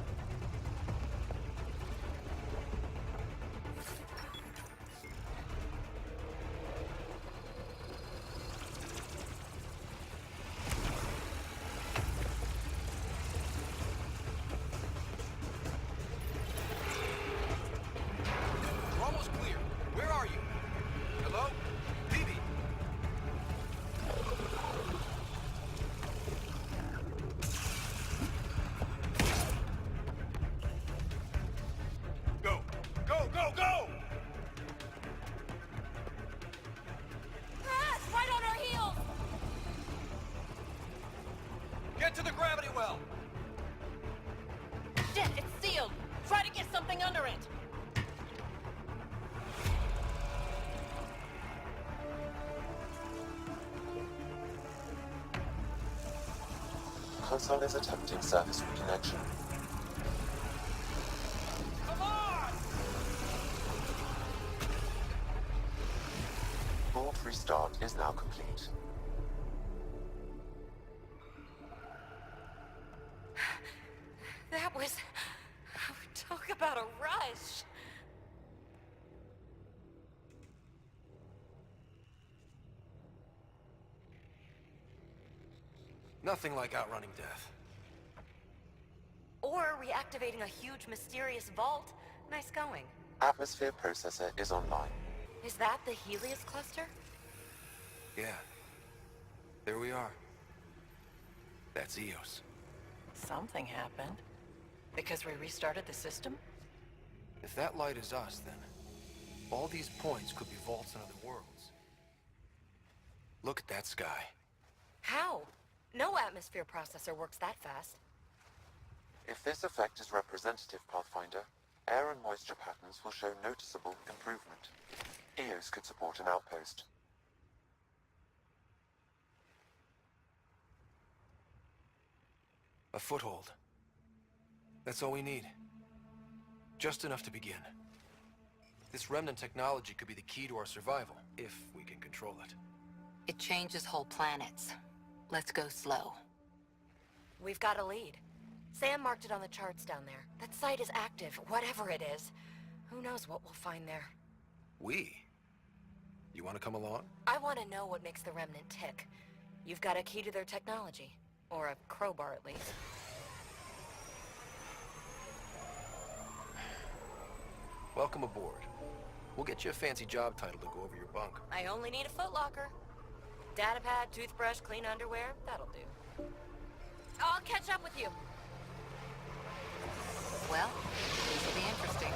We're almost clear. Where are you? Hello? Phoebe? Go! Go, go, go! Ah, it's right on our heels! Get to the gravity well! Shit, it's sealed! Try to get something under it! Console is attempting service reconnection. Come on! Vault restart is now complete. That was... Talk about a rush! Nothing like outrunning death. Or reactivating a huge, mysterious vault. Nice going. Atmosphere processor is online. Is that the Helios cluster? Yeah. There we are. That's Eos. Something happened. Because we restarted the system? If that light is us, then all these points could be vaults in other worlds. Look at that sky. How? No atmosphere processor works that fast. If this effect is representative, Pathfinder, air and moisture patterns will show noticeable improvement. Eos could support an outpost. A foothold. That's all we need. Just enough to begin. This remnant technology could be the key to our survival, if we can control it. It changes whole planets. Let's go slow. We've got a lead. Sam marked it on the charts down there. That site is active, whatever it is. Who knows what we'll find there. We? You want to come along? I want to know what makes the Remnant tick. You've got a key to their technology. Or a crowbar, at least. Welcome aboard. We'll get you a fancy job title to go over your bunk. I only need a footlocker. Datapad, toothbrush, clean underwear, that'll do. I'll catch up with you. Well, this will be interesting.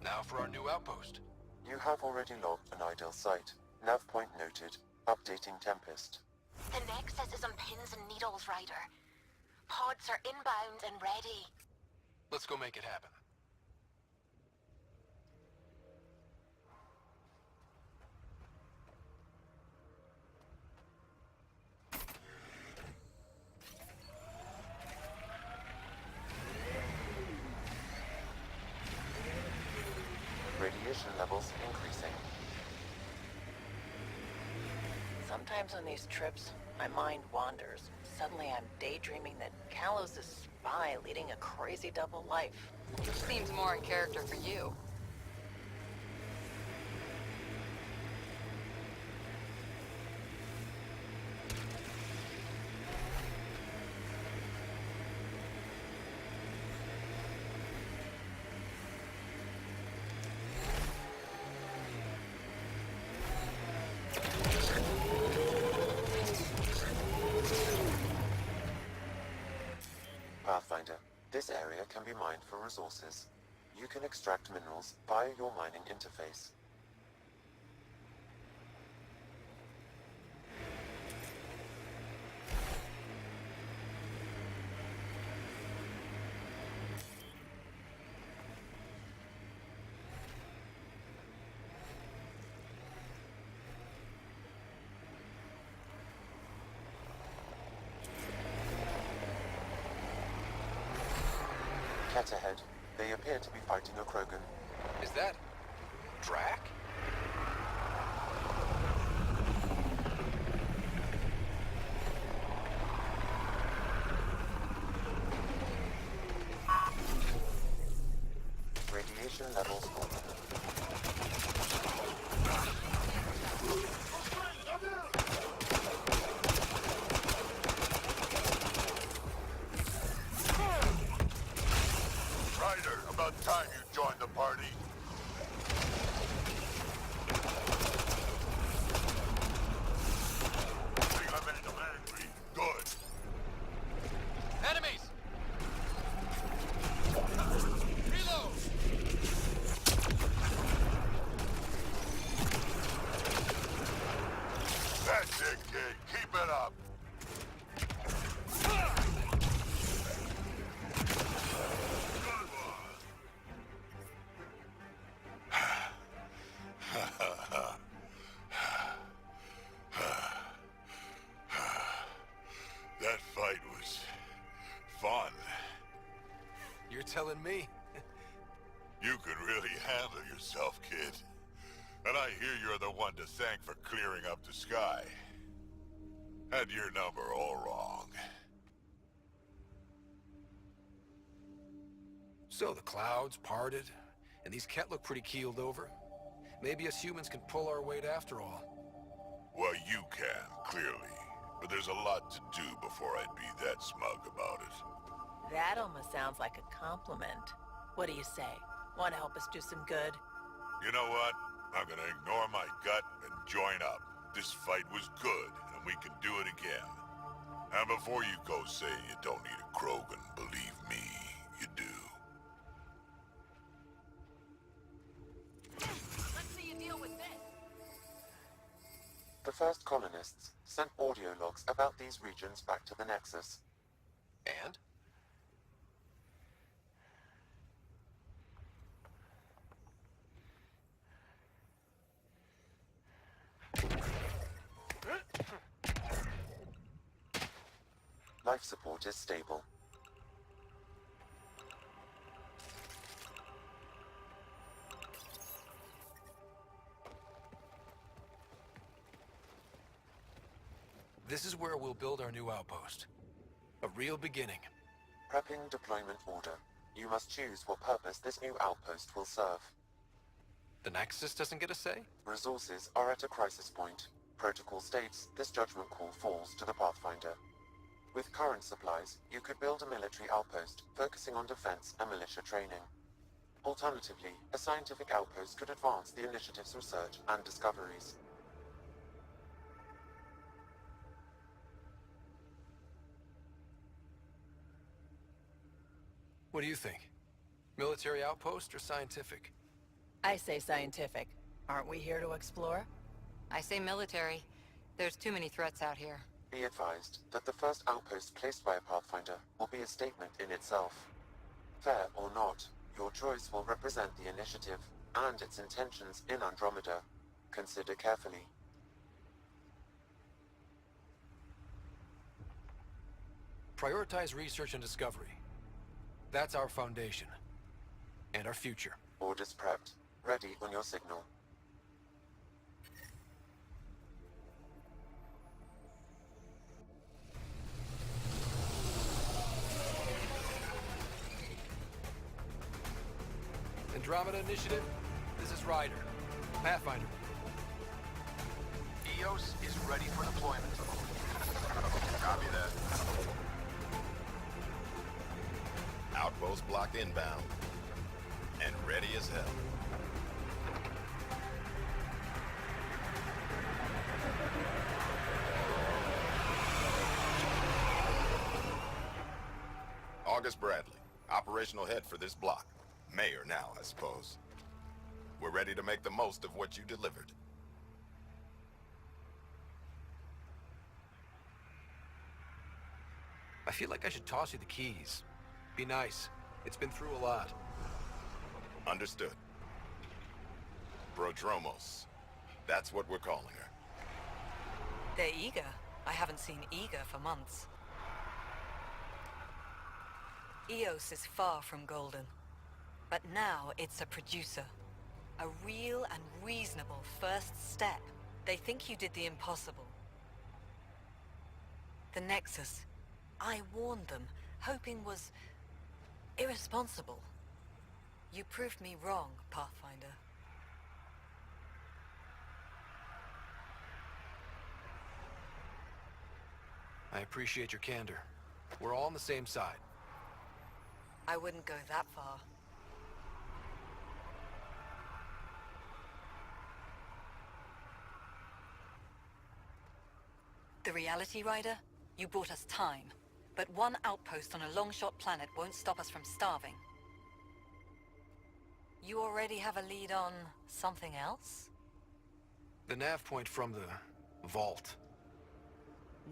Now for our new outpost. You have already logged an ideal site. Nav point noted. Updating Tempest. The Nexus is on pins and needles, Ryder. Pods are inbound and ready. Let's go make it happen. Radiation levels increasing. Sometimes on these trips, my mind wanders. Suddenly I'm daydreaming that Callow's a spy leading a crazy double life. Seems more in character for you. Pathfinder, this area can be mined for resources. You can extract minerals via your mining interface. Cat ahead. They appear to be fighting a Krogan. Is that... Drac? Radiation levels normal. Ryder, about time you joined the party. Think I made them angry. Good. Enemies! Reload! That's it, kid. Keep it up. That fight was fun. You're telling me? You could really handle yourself, kid. And I hear you're the one to thank for clearing up the sky. Had your number all wrong. So the clouds parted, and these Ket look pretty keeled over. Maybe us humans can pull our weight after all. Well, you can, clearly. But there's a lot to do before I'd be that smug about it. That almost sounds like a compliment. What do you say? Want to help us do some good? You know what? I'm gonna ignore my gut and join up. This fight was good, and we can do it again. And before you go say you don't need a Krogan, believe me, you do. Let's see you deal with this. The first colonists sent audio logs about these regions back to the Nexus. And? life support is stable. This is where we'll build our new outpost. A real beginning. Prepping deployment order. You must choose what purpose this new outpost will serve. The Nexus doesn't get a say? Resources are at a crisis point. Protocol states this judgment call falls to the Pathfinder. With current supplies, you could build a military outpost, focusing on defense and militia training. Alternatively, a scientific outpost could advance the initiative's research and discoveries. What do you think? Military outpost or scientific? I say scientific. Aren't we here to explore? I say military. There's too many threats out here. Be advised that the first outpost placed by a Pathfinder will be a statement in itself. Fair or not, your choice will represent the initiative and its intentions in Andromeda. Consider carefully. Prioritize research and discovery. That's our foundation. And our future. Orders prepped. Ready on your signal. Andromeda Initiative, this is Ryder. Pathfinder. Eos is ready for deployment. Copy that. Outpost blocked inbound. And ready as hell. August Bradley, operational head for this block. Mayor now, I suppose. We're ready to make the most of what you delivered. I feel like I should toss you the keys. Be nice. It's been through a lot. Understood. Prodromos. That's what we're calling her. They're eager. I haven't seen eager for months. Eos is far from golden. But now it's a producer. A real and reasonable first step. They think you did the impossible. The Nexus. I warned them, hoping was irresponsible. You proved me wrong, Pathfinder. I appreciate your candor. We're all on the same side. I wouldn't go that far. The Reality Rider? You bought us time. But one outpost on a long-shot planet won't stop us from starving. You already have a lead on something else? The nav point from the vault.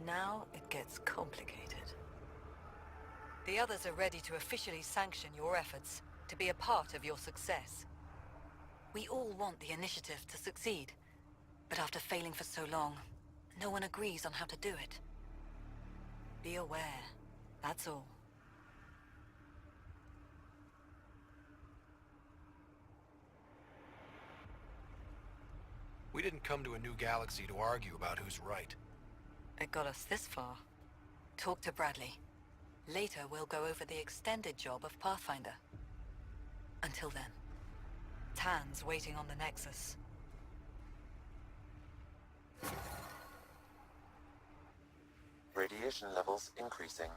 Now it gets complicated. The others are ready to officially sanction your efforts, to be a part of your success. We all want the initiative to succeed, but after failing for so long, no one agrees on how to do it. Be aware, that's all. We didn't come to a new galaxy to argue about who's right. It got us this far. Talk to Bradley. Later, we'll go over the extended job of Pathfinder. Until then, Tan's waiting on the Nexus. Radiation levels increasing.